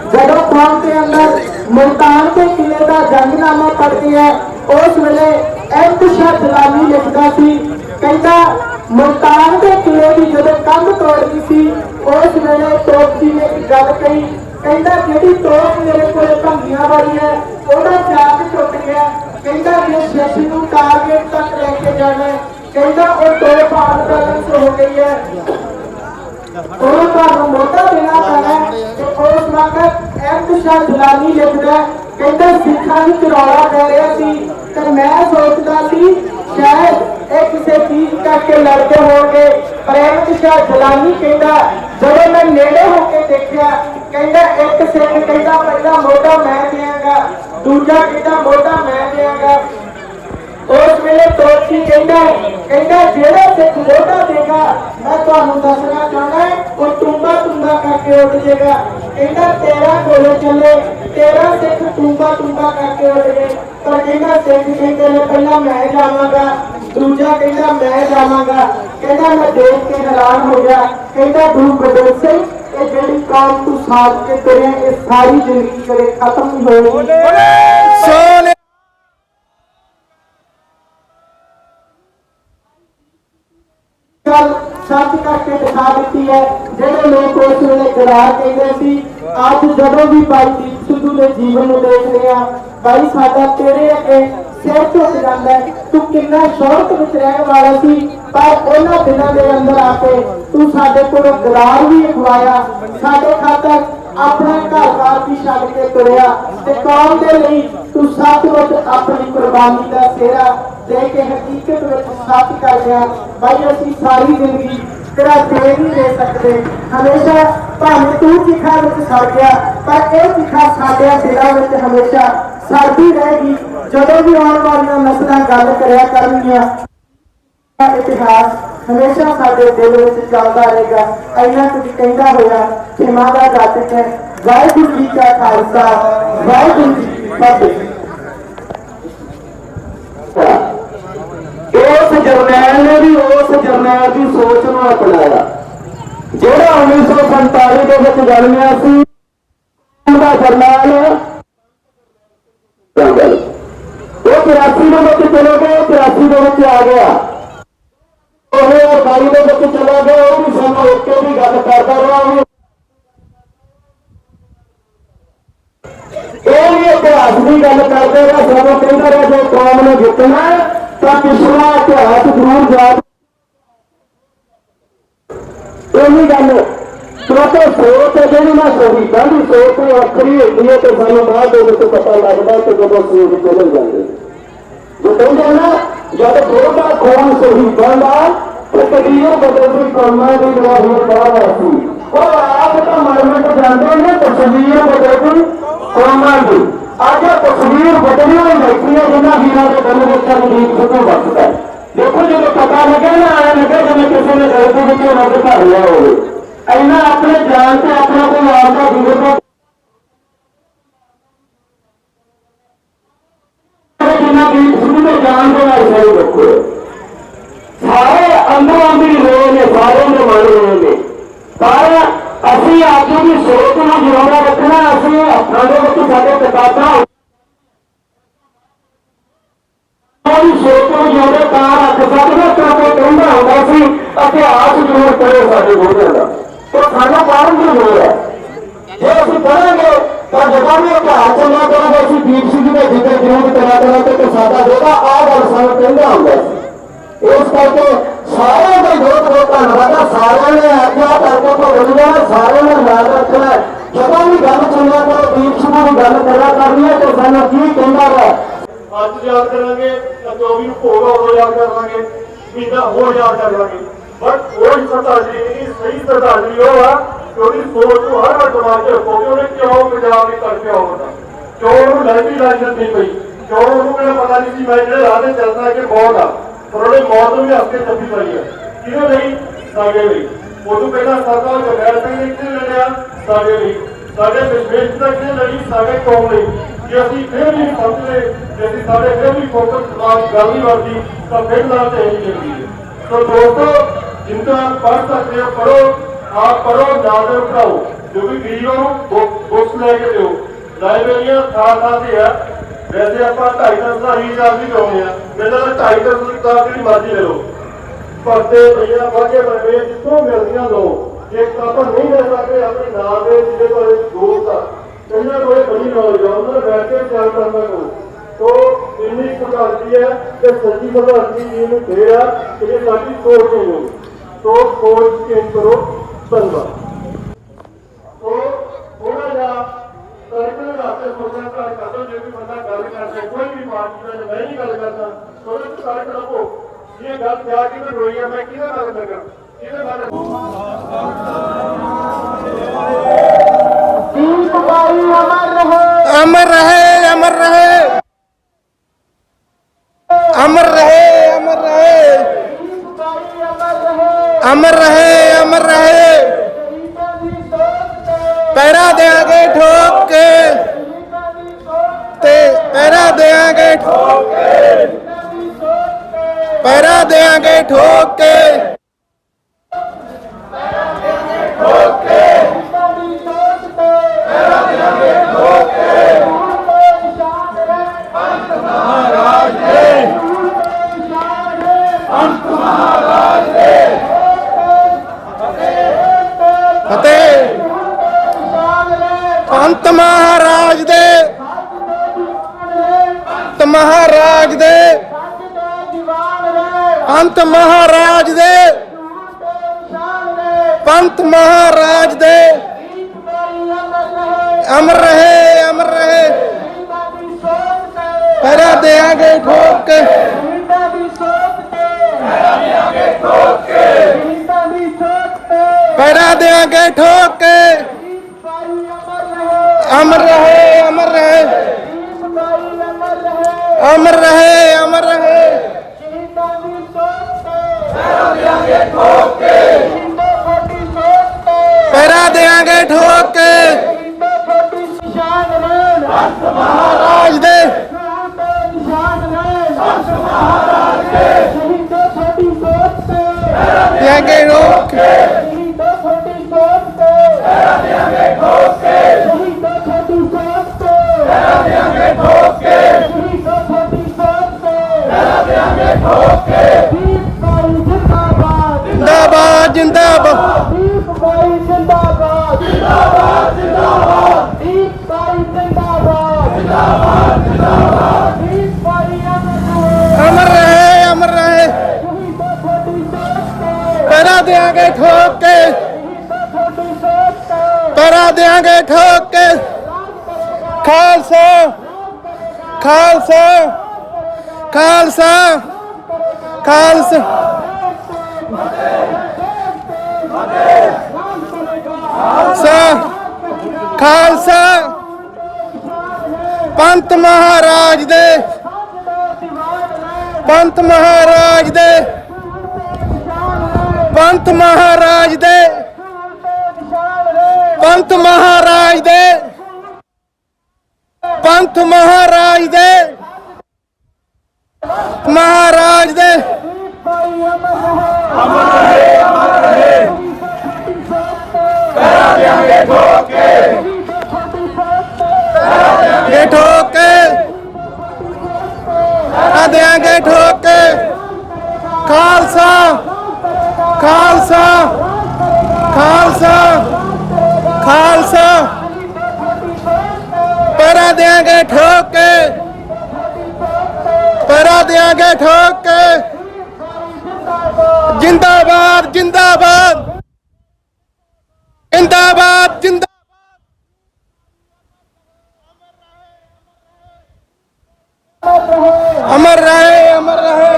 ਜਦੋਂ ਕੌਮ ਦੇ ਅੰਦਰ ਮੁਲਤਾਨ ਦੇ ਕਿਲੇ ਦਾ ਜੰਗਨਾਮਾ ਪੜ੍ਹਦੇ ਆ, ਉਸ ਵੇਲੇ ਅਹਿਮਦ ਸ਼ਾਹ ਜਲਾਲੀ ਲਿਖਦਾ ਸੀ, ਕਹਿੰਦਾ ਮੁਲਤਾਨ ਦੇ ਕਿਲੇ ਦੀ ਜਦੋਂ ਕੰਧ ਤੋੜਦੀ ਸੀ, ਉਸ ਵੇਲੇ ਤੋਪੀ ਨੇ ਇੱਕ ਗੱਲ ਕਹੀ, ਕਹਿੰਦਾ ਜਿਹੜੀ ਤੋਪ ਮੇਰੇ ਕੋਲ ਭੰਗੀਆਂ ਵਾਲੀ ਹੈ ਉਹਦਾ ਚਾਕ ਟੁੱਟ ਗਿਆ, ਕਹਿੰਦਾ ਇਹ ਸ਼ੇਸ਼ ਨੂੰ ਟਾਰਗੇਟ ਤੱਕ ਲੈ ਕੇ ਜਾਣਾ, ਕਹਿੰਦਾ ਉਹ ਤੋਪ ਆਨਬੈਲੈਂਸ ਹੋ ਗਈ ਹੈ, ਉਹ ਤੁਹਾਨੂੰ ਮੋਢਾ ਦੇਣਾ ਪੈਣਾ। ਤੇ ਉਸ ਵਕਤ ਅਹਿਮਦ ਸ਼ਾਹ ਜਲਾਲੀ ਲਿਖਦਾ, ਕਹਿੰਦਾ ਸਿੱਖਾਂ ਵਿੱਚ ਰੌਲਾ ਪੈ ਰਿਹਾ ਸੀ ਤੇ ਮੈਂ ਸੋਚਦਾ ਸੀ ਸ਼ਾਇਦ ਇਹ ਕਿਸੇ ਚੀਜ਼ ਕਰਕੇ ਲੜਦੇ ਹੋਣਗੇ। ਪਰ ਅਹਿਮਦ ਸ਼ਾਹ ਜਲਾਲੀ ਕਹਿੰਦਾ ਜਦੋਂ ਮੈਂ ਨੇੜੇ ਹੋ ਕੇ ਦੇਖਿਆ, ਕਹਿੰਦਾ ਇੱਕ ਸਿੱਖ ਕਹਿੰਦਾ ਪਹਿਲਾ ਮੋਢਾ ਮੈਂ ਦਿਆਂਗਾ, ਦੂਜਾ ਕਹਿੰਦਾ ਮੋਢਾ ਮੈਂ ਦਿਆਂਗਾ। ਉਸ ਵੇਲੇ ਤੋਪੀ ਕਹਿੰਦਾ ਜਿਹੜਾ ਸਿੱਖ ਮੋਢਾ ਦੇਗਾ ਮੈਂ ਤੁਹਾਨੂੰ ਦੱਸਣਾ ਚਾਹੁੰਦਾ ਉਹ ਟੁੰਬਾ ਕਰਕੇ ਉੱਡ ਜਾਏਗਾ। ਕਹਿੰਦਾ ਤੇਰਾ ਕੋਲੇ ਚੱਲੇ, ਤੇਰਾ ਸਿੱਖ ਟੁੰਬਾ ਕਰਕੇ ਉੱਡ ਗਏ। ਪਰ ਕਹਿੰਦਾ ਸਿੱਖ ਕਹਿੰਦੇ ਨੇ ਪਹਿਲਾਂ ਮੈਂ ਜਾਵਾਂਗਾ, ਦੂਜਾ ਕਹਿੰਦਾ ਮੈਂ ਜਾਵਾਂਗਾ। ਕਹਿੰਦਾ ਮੈਂ ਦੇਖ ਕੇ ਹੈਰਾਨ ਹੋ ਗਿਆ। ਕਹਿੰਦਾ ਗੁਰੂ ਗੋਬਿੰਦ ਸਿੰਘ ਇਹ ਜਿਹੜੀ ਕੌਮ ਤੂੰ ਸਾਥ ਕੇ ਤੁਰਿਆ ਇਹ ਸਾਰੀ ਜ਼ਿੰਦਗੀ ਕਦੇ ਖਤਮ ਨਹੀਂ ਹੋਣੀ। सोने ਗੱਲ ਸੱਚ ਕਰਕੇ ਦਿਖਾ ਦਿੱਤੀ ਹੈ। ਜਿਹੜੇ ਲੋਕ ਉਸ ਵੇਲੇ ਗਰਾਰ ਕਹਿੰਦੇ ਸੀ, ਅੱਜ ਜਦੋਂ ਵੀ ਬਾਈ ਦੀਪ ਸਿੱਧੂ ਦੇ ਜੀਵਨ ਨੂੰ ਦੇਖਦੇ ਆ, ਬਾਈ ਸਾਡਾ ਤੇਰੇ ਅੱਗੇ ਸਿਰ ਝੁਕ ਜਾਂਦਾ ਹੈ। ਤੂੰ ਕਿੰਨਾ ਸ਼ੌਹਰਤ ਵਿੱਚ ਰਹਿਣ ਵਾਲਾ ਸੀ, ਪਰ ਉਹਨਾਂ ਦਿਨਾਂ ਦੇ ਅੰਦਰ ਆ ਕੇ ਤੂੰ ਸਾਡੇ ਕੋਲੋਂ ਗਰਾਰ ਵੀ ਅਖਵਾਇਆ, ਸਾਡੇ ਖਾਤਰ ਆਪਣਾ ਘਰ-ਬਾਰ ਵੀ ਛੱਡ ਕੇ ਤੁਰਿਆ ਤੇ ਕੌਮ ਦੇ ਲਈ ਤੂੰ ਸੱਚਮੁੱਚ ਆਪਣੀ ਕੁਰਬਾਨੀ ਦਾ ਸਿਹਰਾ ਦੇ ਕੇ ਹਕੀਕਤ ਵਿੱਚ ਸੱਚ ਕਰ ਗਿਆ। ਬਾਈ ਅਸੀਂ ਸਾਰੀ ਜ਼ਿੰਦਗੀ तेरा दे नहीं दे सकते। हमेशा भावें तू चिखा विच सड़ गया पर यह चिखा साडे दिलों में हमेशा सड़ती रहेगी। जदों भी आने वाली नस्लां गल करिया करनगियां इतिहास हमेशा साडे दिल में चलता रहेगा। इन्ना कुछ कहता होया क्षमा दा दातिक है। वाहिगुरू जी का खालसा वाहिगुरू जी की फतेह। उस जरनैल ने भी उस जरनैल की सोच को अपनाया ਜਿਹੜਾ 1947 ਦੇ ਵਿੱਚ ਜਨਮਿਆ ਸੀ। ਉਹਦਾ ਜਰਨੈਲ ਉਹ 83 ਦੇ ਵਿੱਚ ਚਲੇ ਗਏ, 83 ਦੇ ਵਿੱਚ ਆ ਗਿਆ। ਉਹ 22 ਦੇ ਵਿੱਚ ਚਲਾ ਗਿਆ। ਉਹ ਵੀ ਸਾਨੂੰ ਓਕੇ ਦੀ ਗੱਲ ਕਰਦਾ ਰਿਹਾ। ਉਹ ਵੀ ਇਤਿਹਾਸ ਦੀ ਗੱਲ ਕਰਦੇ ਰਿਹਾ। ਸਾਨੂੰ ਕਹਿੰਦਾ ਰਿਹਾ ਜੇ ਕੌਮ ਨੇ ਜਿੱਤਣਾ ਤਾਂ ਪਿਛਲਾ ਇਤਿਹਾਸ ਜ਼ਰੂਰ ਯਾਦ। ਉਹੀ ਗੱਲ ਕਿਉਂਕਿ ਸੋਚ ਹੈ ਜਿਹੜੀ ਨਾ ਸ਼ਹੀਦਾਂ ਦੀ ਸੋਚ ਵੱਖਰੀ ਹੁੰਦੀ ਹੈ ਤੇ ਸਾਨੂੰ ਬਾਅਦ ਦੇ ਵਿੱਚ ਪਤਾ ਲੱਗਦਾ ਕਿ ਜਦੋਂ ਸੂਰਜ ਨਿਕਲ ਜਾਂਦੇ ਜੋ ਕਹਿੰਦੇ ਨਾ ਜਦ ਥੋੜਾ ਖੂਨ ਸ਼ਹੀਦਾਂ ਦਾ ਤੇ ਕਦੀਰ ਬਦਲਦੀ ਕੌਮਾਂ ਦੀ ਗਵਾਹੀ ਬਾਹਰ ਆਸੀ। ਉਹ ਆਪ ਤਾਂ ਮਰਮਟ ਜਾਂਦੇ ਨੇ ਤਸਵੀਰ ਬਦਲਦੀ ਕੌਮਾਂ ਦੀ। ਅੱਜ ਤਸਵੀਰ ਬਦਲੀ ਹੋਈ ਬੈਠੀ ਹੈ ਜਿਨ੍ਹਾਂ ਵੀਰਾਂ ਦੇ ਗੱਲ ਵਿੱਚ ਰਣਜੀਤ ਸਿੰਘ ਵਸਦਾ। देखो जो पता लगे ना आया लगे जिन्हें किसी ने गलती की मदद कर लिया हो इन्ना अपने जान से अपना कोई आपका गुजरना जिन्ना भी शुरू में जान के ना सही रखो। सारे अंदर अंदर रहे ने सारे ने मन रहे ने पर असी आज की सोच में जिम्मेदार रखना। असं हथां दे विच साडे किताबां सोच को जिम्मे ਤਾਂ ਰੱਖ ਸਕਦੇ ਕਿਉਂਕਿ ਕਹਿੰਦਾ ਹੁੰਦਾ ਸੀ ਇਤਿਹਾਸ ਜ਼ਰੂਰ ਪੜ੍ਹੋ ਸਾਡੇ ਬੋਝਾਂ ਦਾ ਤੇ ਸਾਨੂੰ ਪੜ੍ਹਨ ਦੀ ਲੋੜ ਹੈ। ਜੇ ਅਸੀਂ ਪੜ੍ਹਾਂਗੇ ਤਾਂ ਜਦੋਂ ਵੀ ਇਤਿਹਾਸ ਚੱਲਿਆ ਕਰਾਂਗੇ ਅਸੀਂ ਦੀਪ ਸਿੰਘ ਦੇ ਜ਼ਿਕਰ ਜ਼ਰੂਰ ਕਰਿਆ ਕਰਾਂਗੇ ਤੇ ਸਾਡਾ ਜਿਹੜਾ ਆਹ ਗੱਲ ਸਾਨੂੰ ਕਹਿੰਦਾ ਹੁੰਦਾ ਸੀ। ਇਸ ਕਰਕੇ ਸਾਰਿਆਂ ਦਾ ਬਹੁਤ ਬਹੁਤ ਧੰਨਵਾਦ ਹੈ। ਸਾਰਿਆਂ ਨੇ ਆਗਿਆ ਕਰਕੇ ਭੁੱਲ ਜਾਣਾ, ਸਾਰਿਆਂ ਨੇ ਯਾਦ ਰੱਖਣਾ। ਜਦੋਂ ਵੀ ਗੱਲ ਚੱਲਿਆ ਕਰੋ ਦੀਪ ਸਿੰਘ ਦੀ ਗੱਲ ਕਰਿਆ ਕਰਨੀ ਹੈ ਤੇ ਸਾਨੂੰ ਕੀ ਕਹਿੰਦਾ ਵਾ ਅੱਜ ਯਾਦ ਕਰਾਂਗੇ ਤਾਂ 24 ਨੂੰ ਭੋਗ ਉਦੋਂ ਯਾਦ ਕਰਾਂਗੇ ਮਹੀਨਾ ਹੋਰ ਯਾਦ ਕਰ ਲਾਂਗੇ। ਬਟ ਉਹ ਸ਼ਰਧਾਂਜਲੀ ਨਹੀਂ, ਸਹੀ ਸ਼ਰਧਾਂਜਲੀ ਉਹ ਆ ਕਿ ਉਹਦੀ ਸੋਚ ਨੂੰ ਹਰ ਵਾਰ ਦਿਮਾਗ 'ਚ ਰੱਖੋ ਕਿ ਉਹਨੇ ਕਿਉਂ ਪੰਜਾਬ ਦੀ ਕਰਕੇ ਆਉਂਦਾ, ਕਿਉਂ ਉਹਨੂੰ ਲਾਈਫੀ ਲਾਇਸੈਂਸ ਨਹੀਂ ਪਈ, ਕਿਉਂ ਉਹਨੂੰ ਕਿਹੜਾ ਪਤਾ ਨਹੀਂ ਸੀ ਮੈਂ ਜਿਹੜੇ ਰਾਹ ਤੇ ਚੱਲਦਾ ਕਿ ਮੌਤ ਆ ਪਰ ਉਹਨੇ ਮੌਤ ਨੂੰ ਵੀ ਹੱਥ 'ਚ ਚੱਪੀ ਪਾਈ ਆ। ਕਿਹਦੇ ਲਈ? ਸਾਡੇ ਲਈ। ਉਦੋਂ ਪਹਿਲਾਂ ਸਰਦਾਰ ਜਗੈਰ ਸਿੰਘ ਨੇ ਕਿਹਨੇ ਲੜਿਆ? ਸਾਡੇ ਲਈ। ਸਾਡੇ ਵਿਸ਼ਵੇਸ਼ ਦਾ ਕਿਹਨੇ ਲੜੀ? ਸਾਡੇ ਕੌਮ ਲਈ। ਜੇ ਅਸੀਂ ਫਿਰ ਵੀ ਸਮਝਦੇ ਜੇ ਅਸੀਂ ਸਾਡੇ ਫਿਰ ਵੀ ਫੋਕਸ ਨਾਲ ਗੱਲ ਨਹੀਂ ਬਣਦੀ ਤਾਂ ਫਿਰ ਨਾਲ ਤੇ ਨਹੀਂ ਚੱਲਦੀ ਹੈ। तो दोस्तों जिनका पढ़ सकते हो पढ़ो, आप पढ़ो नाम पढ़ाओ। जो भी गरीबों बुक्स लेके दो लाइब्रेरियां था से है। वैसे आप 250 भी कमाने मेरे 250 की मर्जी ले लो भरते भैया वागे बने जितों मिलदियां लो। जे किताबा नहीं ले सकते अपने नाम के जिले को दोस्त आ कहीं कोई बड़ी नॉलेज है उन्होंने बैठ के ख्याल करना करो। तो इन्नी प्रकारती है कि सच्ची प्रधानगी जी ने कहा कि ये साड़ी सोच नहीं होगी तो सोच चेंज करो। धन्यवाद। तो थोड़ा जा सर्कल रास्ते सोचना स्टार्ट कर दो। जो भी बंदा गल करते कोई भी पार्टी में मैं नहीं गल करता तो स्टार्ट रखो ये गल क्या कि रोई है मैं कि गल लगा किहदे बारे अमर रहे अमर रहे अमर रहे अमर रहे अमर रहे अमर रहे पैरा देंगे ठोक के ते पैरा देंगे ठोक के पैरा देंगे ठोक के पंत महाराज दे महाराज दे पंत महाराज दे पंत महाराज दे अमर रहे अमर रहे पैरा देंगे ठोक के देंगे ठोक के अमर रहे अमर रहे अमर रहे अमर रहे पैरा देंगे ठोक के महाराज दे देंगे ठोक के जिंदाबाद जिंदाबाद अमर रहे अमर रहे पैरा देंगे ठोक के पैरा देंगे ठोक के खालसा खालसा खालसा खालसा खालसा पंत महाराज दे पंत महाराज दे पंत महाराज दे पंत महाराज दे पंत महाराज दे महाराज दे ये ठोके देंगे ठोके खालसा खालसा खालसा खालसा पैरा देंगे ठोके पैरा देंगे ठोके जिंदाबाद जिंदाबाद जिंदाबाद जिंदाबाद अमर रहे अमर रहे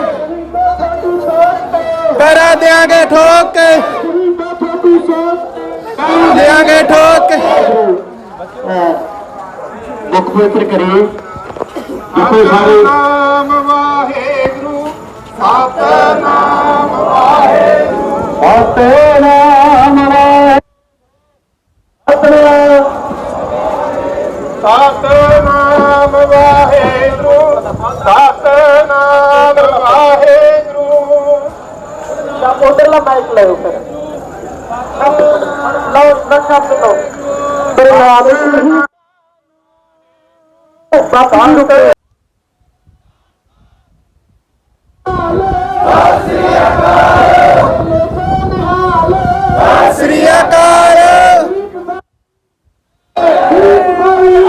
पैरा देंगे ठोक के देंगे ठोक के मुख पवित्र करिए देखो सारे नाम वाहेगुरु सतनाम वाहेगुरु सतनाम सतनाम वाहेगुरु सतनाम वाहेगुरु उधरला माइक लो फिर लो नशा लो फिर नाम बाबा श्री अकाल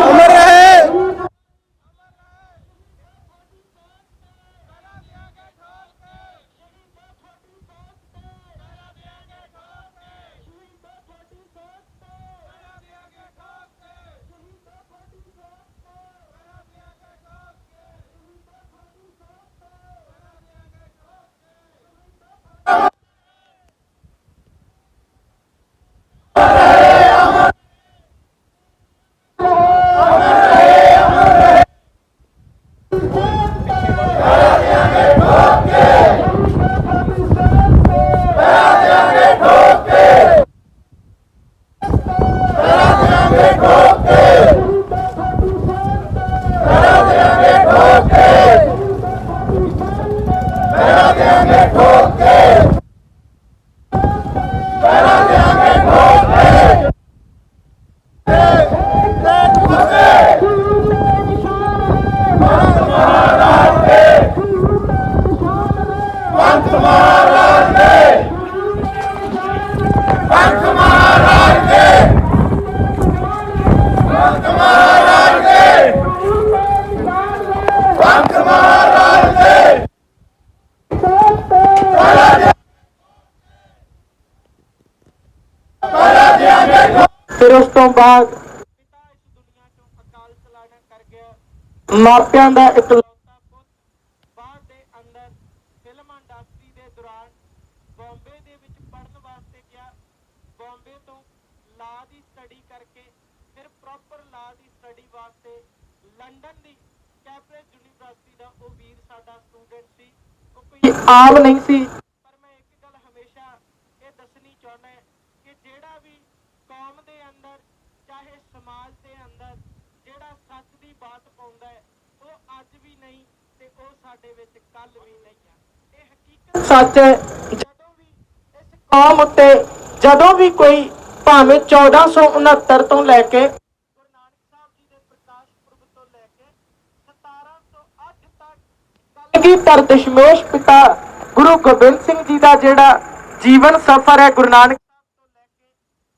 अमर रहे फिर उस तो बाद ਮਾਪਿਆਂ ਦਾ ਇਕਲੌਤਾ ਪੁੱਤ ਬਾਅਦ ਦੇ ਅੰਦਰ ਫਿਲਮ ਇੰਡਸਟਰੀ ਦੇ ਦੌਰਾਨ ਬੰਬੇ ਦੇ ਵਿੱਚ ਪੜ੍ਹਨ ਵਾਸਤੇ ਗਿਆ। ਬੰਬੇ ਤੋਂ ਸਟੱਡੀ ਕਰਕੇ ਫਿਰ ਪ੍ਰੋਪਰ ਲਾ ਦੀ ਸਟੱਡੀ ਵਾਸਤੇ ਲੰਡਨ ਦੀ ਕੈਂਬਰਿਜ ਯੂਨੀਵਰਸਿਟੀ ਦਾ ਉਹ ਵੀਰ ਸਾਡਾ ਸਟੂਡੈਂਟ ਸੀ। ਉਹ ਕੋਈ ਆਮ ਨਹੀਂ ਸੀ, ਪਰ ਮੈਂ ਇੱਕ ਗੱਲ ਹਮੇਸ਼ਾ ਇਹ ਦੱਸਣੀ ਚਾਹੁੰਦਾ ਕਿ ਜਿਹੜਾ ਵੀ ਕੌਮ ਦੇ ਅੰਦਰ ਚਾਹੇ ਸਮਾਜ ਦੇ ਅੰਦਰ ਜਿਹੜਾ ਸੱਚ ਦੀ ਬਾਤ ਪਾਉਂਦਾ ਹੈ ਉਹ ਅੱਜ ਵੀ ਨਹੀਂ ਤੇ ਉਹ ਸਾਡੇ ਵਿੱਚ ਕੱਲ ਵੀ ਨਹੀਂ ਆ। ਇਹ ਹਕੀਕਤ ਸੱਚ ਹੈ। ਜਦੋਂ ਵੀ ਇਸ ਕੌਮ ਉੱਤੇ ਜਦੋਂ ਵੀ ਕੋਈ ਭਾਵੇਂ 1469 ਤੋਂ ਲੈ ਕੇ ਗੁਰੂ ਨਾਨਕ ਸਾਹਿਬ ਜੀ ਦੇ ਪ੍ਰਕਾਸ਼ ਪੁਰਬ ਤੋਂ ਲੈ ਕੇ 1708 ਤੱਕ ਕਲਗੀਧਰ ਦਸ਼ਮੇਸ਼ ਪਿਤਾ ਗੁਰੂ ਗੋਬਿੰਦ ਸਿੰਘ ਜੀ ਦਾ ਜਿਹੜਾ ਜੀਵਨ ਸਫ਼ਰ ਹੈ ਗੁਰੂ ਨਾਨਕ ਸਾਹਿਬ ਤੋਂ ਲੈ ਕੇ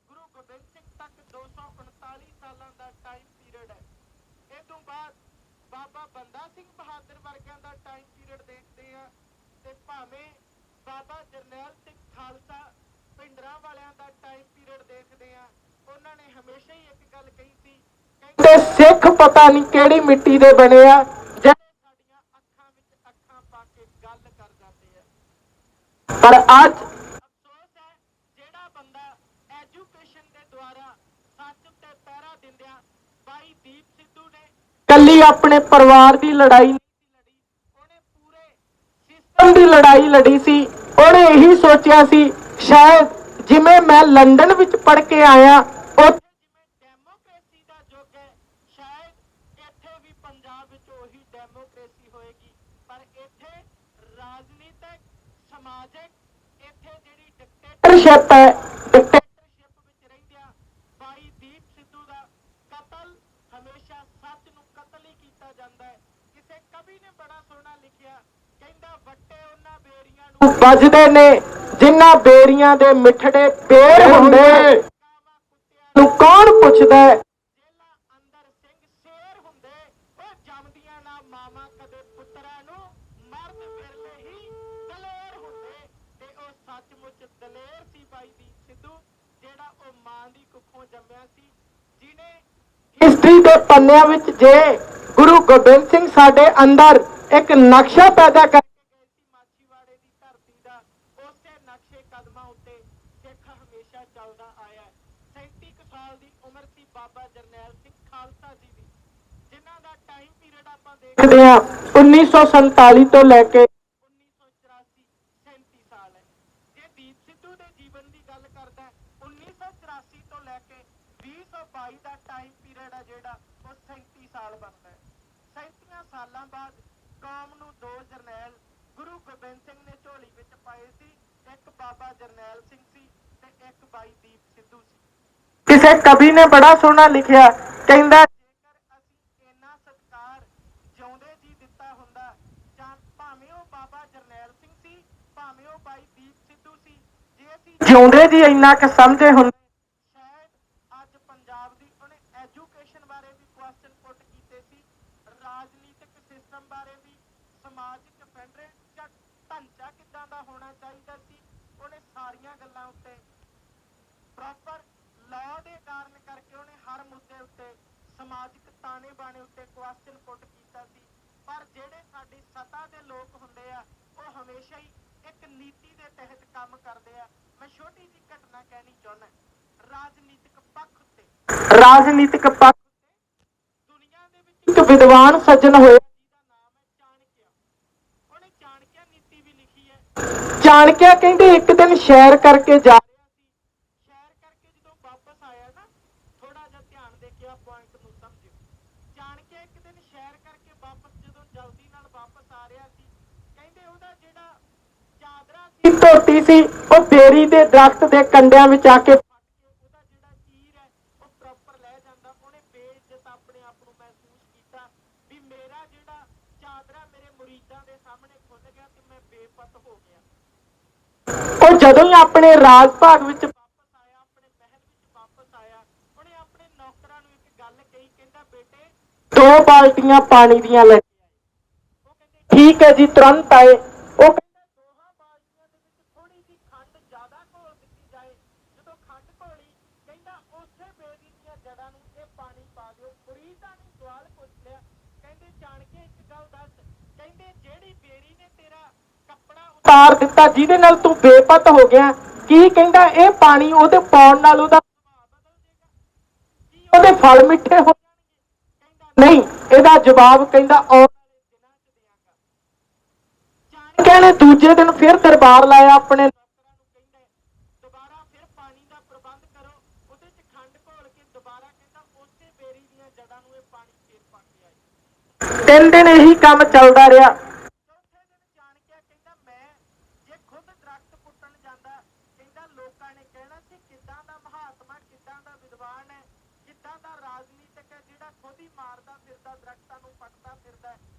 ਗੁਰੂ ਗੋਬਿੰਦ ਸਿੰਘ ਤੱਕ 239 ਸਾਲਾਂ ਦਾ ਟਾਈਮ ਪੀਰੀਅਡ ਹੈ। ਇਹ ਤੋਂ ਬਾਅਦ ਬਾਬਾ ਬੰਦਾ ਸਿੰਘ ਬਹਾਦਰ ਵਰਗਿਆਂ ਦਾ ਟਾਈਮ ਪੀਰੀਅਡ ਦੇਖਦੇ ਆ ਤੇ ਭਾਵੇਂ ਬਾਬਾ ਜਰਨੈਲ ਸਿੰਘ ਖਾਲਸਾ ਪਿੰਡਰਾਂ ਵਾਲਿਆਂ ਦਾ ਟਾਈਮ ਪੀਰੀਅਡ ਦੇਖਦੇ ਆ। ਉਹਨਾਂ ਨੇ ਹਮੇਸ਼ਾ ਹੀ ਇੱਕ ਗੱਲ ਕਹੀ ਸੀ, ਕਹਿੰਦੇ ਸਿੱਖ ਪਤਾ ਨਹੀਂ ਕਿਹੜੀ ਮਿੱਟੀ ਦੇ ਬਣੇ ਆ ਜਿਹੜੇ ਸਾਡੀਆਂ ਅੱਖਾਂ ਵਿੱਚ ਅੱਖਾਂ ਪਾ ਕੇ ਗੱਲ ਕਰ ਜਾਂਦੇ ਆ। ਪਰ ਅੱਜ ਅਫਸੋਸ ਹੈ ਜਿਹੜਾ ਬੰਦਾ ਐਜੂਕੇਸ਼ਨ ਦੇ ਦੁਆਰਾ ਸੱਚ ਉੱਤੇ ਪਹਿਰਾ ਦਿੰਦਿਆਂ ਭਾਈ ਦੀਪ ਸਿੱਧੂ ਨੇ ਕੱਲੀ ਆਪਣੇ ਪਰਿਵਾਰ ਦੀ ਲੜਾਈ ਨਹੀਂ ਸੀ ਲੜੀ, ਉਹਨੇ ਪੂਰੇ ਸਿਸਟਮ ਦੀ ਲੜਾਈ ਲੜੀ ਸੀ। ਉਹਨੇ ਇਹੀ ਸੋਚਿਆ ਸੀ ਸ਼ਾਇਦ ਜਿਵੇਂ ਮੈਂ ਲੰਡਨ ਵਿੱਚ ਪੜ੍ਹ ਕੇ ਆਇਆ ਉੱਥੇ ਜਿਵੇਂ ਡੈਮੋਕ੍ਰੇਸੀ ਦਾ ਯੁੱਗ ਹੈ, ਸ਼ਾਇਦ ਇੱਥੇ ਵੀ ਪੰਜਾਬ ਵਿੱਚ ਉਹੀ ਡੈਮੋਕ੍ਰੇਸੀ ਹੋਏਗੀ। ਪਰ ਇੱਥੇ ਰਾਜਨੀਤਿਕ ਸਮਾਜਿਕ ਇੱਥੇ ਜਿਹੜੀ ਡਿਕਟੇਟਰਸ਼ਿਪ ਹੈ, ਡਿਕਟੇਟਰਸ਼ਿਪ ਵਿੱਚ ਰਹਿੰਦਿਆਂ ਭਾਈ ਦੀਪ ਸਿੱਧੂ ਦਾ ਕਤਲ ਹਮੇਸ਼ਾ ਸੱਚ ਨੂੰ ਕਤਲ ਹੀ ਕੀਤਾ ਜਾਂਦਾ ਹੈ। ਕਿਸੇ ਕਵੀ ਨੇ ਬੜਾ ਸੋਹਣਾ ਲਿਖਿਆ, ਕਹਿੰਦਾ ਵੱਟੇ ਉਹਨਾਂ ਬੇਰੀਆਂ ਨੂੰ ਵੱਜਦੇ ਨੇ ਜਿਨ੍ਹਾਂ ਬੇਰੀਆਂ ਦੇ ਮਿੱਠੜੇ ਪੇਰ ਹੁੰਦੇ, ਨੂੰ ਕੌਣ ਪੁੱਛਦਾ ਜੇਲਾਂ ਅੰਦਰ ਸਿੰਘ ਸ਼ੇਰ ਹੁੰਦੇ, ਉਹ ਜੰਮਦੀਆਂ ਨਾ ਮਾਵਾਂ ਕਦੇ ਪੁੱਤਰਾਂ ਨੂੰ, ਮਰਦ ਫਿਰਲੇ ਹੀ ਦਲੇਰ ਹੁੰਦੇ। ਤੇ ਉਹ ਸੱਚਮੁੱਚ ਦਲੇਰ ਸੀ ਭਾਈ ਦੀਪ ਸਿੱਧੂ, ਜਿਹੜਾ ਉਹ ਮਾਂ ਦੀ ਕੁੱਖੋਂ ਜੰਮਿਆ ਸੀ, ਜਿਹਨੇ ਹਿਸਟਰੀ ਦੇ ਪੰਨਿਆਂ ਵਿੱਚ ਜੇ ਗੁਰੂ ਗੋਬਿੰਦ ਸਿੰਘ ਸਾਡੇ ਅੰਦਰ ਇੱਕ ਨਕਸ਼ਾ ਪੈਦਾ ਕਰਕੇ ਗਏ ਸੀ ਮਾਛੀਵਾੜੇ ਦੀ ਧਰਤੀ ਦਾ, ਉਸੇ ਨਕਸ਼ੇ ਕਦਮਾਂ ਉੱਤੇ ਸਿੱਖ ਹਮੇਸ਼ਾ ਚੱਲਦਾ ਆਇਆ ਹੈ। 37 ਸਾਲ ਦੀ ਉਮਰ ਸੀ ਬਾਬਾ ਜਰਨੈਲ ਸਿੰਘ ਖਾਲਸਾ ਜੀ ਦੀ, ਜਿਨ੍ਹਾਂ ਦਾ ਟਾਈਮ ਪੀਰੀਅਡ ਆਪਾਂ ਦੇਖਦੇ ਹਾਂ 1947 ਤੋਂ ਲੈ ਕੇ 1984 37 ਸਾਲ ਹੈ। ਜੇ ਦੀਪ ਸਿੱਧੂ ਦੇ ਜੀਵਨ ਦੀ ਗੱਲ ਕਰਦਾ 1984 ਤੋਂ ਲੈ ਕੇ 2022 ਦਾ ਟਾਈਮ ਪੀਰੀਅਡ ਹੈ ਜਿਹੜਾ ਉਹ 37 ਸਾਲ ਬਣਦਾ ਹੈ। 37 ਸਾਲਾਂ ਬਾਅਦ ਕੌਮ ਨੂੰ ਦੋ ਜਰਨੈਲ ਗੁਰੂ ਗੋਬਿੰਦ ਸਿੰਘ ਨੇ ਝੋਲੀ ਵਿੱਚ ਪਾਏ ਸੀ, ਇੱਕ ਬਾਬਾ ਜਰਨੈਲ ਸਿੰਘ ਸੀ ਤੇ ਇੱਕ ਭਾਈ ਦੀਪ ਸਿੱਧੂ ਸੀ। ਕਿਸੇ ਕਵੀ ਨੇ ਬੜਾ ਸੋਹਣਾ ਲਿਖਿਆ, ਕਹਿੰਦਾ ਜੇਕਰ ਅਸੀਂ ਇੰਨਾ ਸਤਿਕਾਰ ਜਿਉਂਦੇ ਜੀ ਦਿੱਤਾ ਹੁੰਦਾ, ਜਾਂ ਭਾਵੇਂ ਉਹ ਬਾਬਾ ਜਰਨੈਲ ਸਿੰਘ ਸੀ ਭਾਵੇਂ ਉਹ ਭਾਈ ਦੀਪ ਸਿੱਧੂ ਸੀ, ਜੇ ਅਸੀਂ ਜਿਉਂਦੇ ਜੀ ਇੰਨਾ ਕੁ ਸਮਝੇ ਹੁੰਦੇ ਸ਼ਾਇਦ ਅੱਜ ਪੰਜਾਬ ਦੀ ਉਹਨੇ ਐਜੂਕੇਸ਼ਨ ਬਾਰੇ ਵੀ ਕੁਐਸਚਨ ਪੁੱਟ ਕੀਤੇ ਸੀ, ਰਾਜਨੀਤਿਕ ਸਿਸਟਮ ਬਾਰੇ ਵੀ, ਸਮਾਜਿਕ ਫੈਡਰੇਸ਼ਨ ਢਾਂਚਾ ਕਿੱਦਾਂ ਦਾ ਹੋਣਾ ਚਾਹੀਦਾ ਸੀ, ਉਹਨੇ ਸਾਰੀਆਂ ਗੱਲਾਂ ਉੱਤੇ ਪ੍ਰੋਪਰ ਲਾਅ ਦੇ ਕਾਰਨ ਕਰਕੇ ਉਹਨੇ ਹਰ ਮੁੱਦੇ ਉੱਤੇ ਸਮਾਜਿਕ ਤਾਣੇ ਬਾਣੇ ਉੱਤੇ ਕੁਐਸਚਨ ਪੁੱਟ ਕੀਤਾ ਸੀ। ਪਰ ਜਿਹੜੇ ਸਾਡੀ ਸੱਤਾ ਦੇ ਲੋਕ ਹੁੰਦੇ ਆ ਉਹ ਹਮੇਸ਼ਾ ਹੀ ਇੱਕ ਨੀਤੀ ਦੇ ਤਹਿਤ ਕੰਮ ਕਰਦੇ ਆ। ਮੈਂ ਛੋਟੀ ਜਿਹੀ ਘਟਨਾ ਕਹਿਣੀ ਚਾਹੁੰਦਾ, ਰਾਜਨੀਤਿਕ ਪੱਖ ਉੱਤੇ ਦੁਨੀਆ ਦੇ ਵਿੱਚ ਇੱਕ ਵਿਦਵਾਨ ਸੱਜਣ ਹੋਇਆ ਜਿਹਦਾ ਨਾਮ ਹੈ ਚਾਣਕਿਆ। ਉਹਨੇ ਚਾਣਕਿਆ ਨੀਤੀ ਵੀ ਲਿਖੀ ਹੈ। ਚਾਣਕਿਆ ਕਹਿੰਦੇ ਇੱਕ ਦਿਨ ਸ਼ੈਰ ਕਰਕੇ ਜਾ ਰਿਹਾ ਸੀ, ਸ਼ੈਰ ਕਰਕੇ ਜਦੋਂ ਵਾਪਸ ਆਇਆ ਨਾ, ਥੋੜਾ ਜਿਹਾ ਧਿਆਨ ਦੇ ਕੇ ਆ ਪੁਆਇੰਟ ਨੂੰ ਸਮਝਿਓ। ਚਾਣਕਿਆ ਇੱਕ ਦਿਨ ਸ਼ੈਰ ਕਰਕੇ ਵਾਪਸ ਜਦੋਂ ਜਲਦੀ ਨਾਲ ਵਾਪਸ ਆ ਰਿਹਾ ਸੀ, ਕਹਿੰਦੇ ਉਹਦਾ ਜਿਹੜਾ ਚਾਦਰਾ ਸੀ ਧੋਤੀ ਸੀ ਉਹ ਬੇਰੀ ਦੇ ਦਰਖਤ ਦੇ ਕੰਡਿਆਂ ਵਿੱਚ ਆ ਕੇ ਫਟ ਕੇ ਉਹਦਾ ਜਿਹੜਾ ਚੀਰ ਹੈ ਉਹ ਪ੍ਰੋਪਰ ਲੈ ਜਾਂਦਾ। ਉਹਨੇ ਬੇਇੱਜ਼ਤ ਆਪਣੇ ਆਪ ਨੂੰ ਮਹਿਸੂਸ ਕੀਤਾ ਵੀ ਮੇਰਾ ਜਿਹੜਾ ਚਾਦਰਾ ਮੇਰੇ ਮੁਰੀਦਾਂ ਦੇ ਸਾਹਮਣੇ ਖੁੱਲ ਗਿਆ ਤੇ ਮੈਂ ਬੇਪਤ ਹੋ ਗਿਆ। ਉਹ ਜਦੋਂ ਹੀ ਆਪਣੇ ਰਾਜ ਭਾਗ ਵਿੱਚ ਵਾਪਸ ਆਇਆ, ਆਪਣੇ ਮਹਿਲ ਵਿੱਚ ਵਾਪਸ ਆਇਆ, ਉਹਨੇ ਆਪਣੇ ਨੌਕਰਾਂ ਨੂੰ ਇੱਕ ਗੱਲ ਕਹੀ, ਕਹਿੰਦਾ ਬੇਟੇ 2 ਬਾਲਟੀਆਂ ਪਾਣੀ ਦੀਆਂ ਲੈ ਕੇ ਆਏ। ਉਹ ਕਹਿੰਦੇ ਠੀਕ ਹੈ ਜੀ, ਤੁਰੰਤ ਆਏ। ਉਹ ਕਹਿੰਦਾ 2 ਬਾਲਟੀਆਂ ਦੇ ਵਿੱਚ ਥੋੜੀ ਜਿਹੀ ਖੰਡ ਜ਼ਿਆਦਾ ਘੋਲ ਦਿੱਤੀ ਜਾਏ। ਜਦੋਂ ਖੰਡ ਘੋਲੀ, ਕਹਿੰਦਾ ਉਸੇ ਬੇਰੀ ਦੀਆਂ ਜੜ੍ਹਾਂ ਨੂੰ ਇਹ ਪਾਣੀ ਪਾ ਦਿਓ। ਮੁਰੀਦਾਂ ਨੇ ਸਵਾਲ ਪੁੱਛ ਲਿਆ, ਕਹਿੰਦੇ ਜਾਣ ਕੇ ਇੱਕ ਗੱਲ ਦੱਸ, ਕਹਿੰਦੇ ਜਿਹੜੀ ਬੇਰੀ ਨੇ ਤੇਰਾ ਕੱਪੜਾ ਉਤਾਰ ਦਿੱਤਾ ਜਿਹਦੇ ਨਾਲ ਤੂੰ ਬੇਪਤ ਹੋ ਗਿਆ, ਕੀ ਕਹਿੰਦਾ ਇਹ ਪਾਣੀ ਉਹਦੇ ਪਾਉਣ ਨਾਲ ਉਹਦਾ ਸੁਭਾਅ ਬਦਲ ਜਾਏਗਾ? ਫਲ ਮਿੱਠੇ ਹੋ ਜਾਣਗੇ? ਨਹੀਂ, ਇਹਦਾ ਜਵਾਬ ਕਹਿੰਦਾ ਆਉਣ ਵਾਲੇ ਦਿਨਾਂ 'ਚ ਦਿਆਂਗਾ। ਜਾਣ ਕੇ ਦੂਜੇ ਦਿਨ ਫਿਰ ਦਰਬਾਰ ਲਾਇਆ, ਆਪਣੇ ਨੌਕਰਾਂ ਨੂੰ ਕਹਿੰਦਾ ਦੁਬਾਰਾ ਫਿਰ ਪਾਣੀ ਦਾ ਪ੍ਰਬੰਧ ਕਰੋ, ਉਹਦੇ 'ਚ ਖੰਡ ਘੋਲ ਕੇ ਦੁਬਾਰਾ ਕਹਿੰਦਾ ਉਸੇ ਬੇਰੀ ਦੀਆਂ ਜੜ੍ਹਾਂ ਨੂੰ ਇਹ ਪਾਣੀ ਫੇਰ ਪਾ ਕੇ ਆਏ। 3 ਦਿਨ ਇਹੀ ਕੰਮ ਚੱਲਦਾ ਰਿਹਾ। ਚੌਥੇ ਦਿਨ ਜਾਣ ਕੇ ਕਹਿੰਦਾ ਮੈਂ ਜੇ ਖੁਦ ਦਰਖਤ ਪੁੱਟਣ ਜਾਂਦਾ, ਕਹਿੰਦਾ ਲੋਕਾਂ ਨੇ ਕਹਿਣਾ ਸੀ ਕਿੱਦਾਂ ਦਾ ਮਹਾਤਮਾ, ਕਿੱਦਾਂ ਦਾ ਵਿਦਵਾਨ ਹੈ, ਕਿੱਦਾਂ ਦਾ ਰਾਜਨੀਤਿਕ ਹੈ ਜਿਹੜਾ ਖੁਦ ਹੀ ਮਾਰਦਾ ਫਿਰਦਾ, ਦਰਖਤਾਂ ਨੂੰ ਪੱਟਦਾ ਫਿਰਦਾ।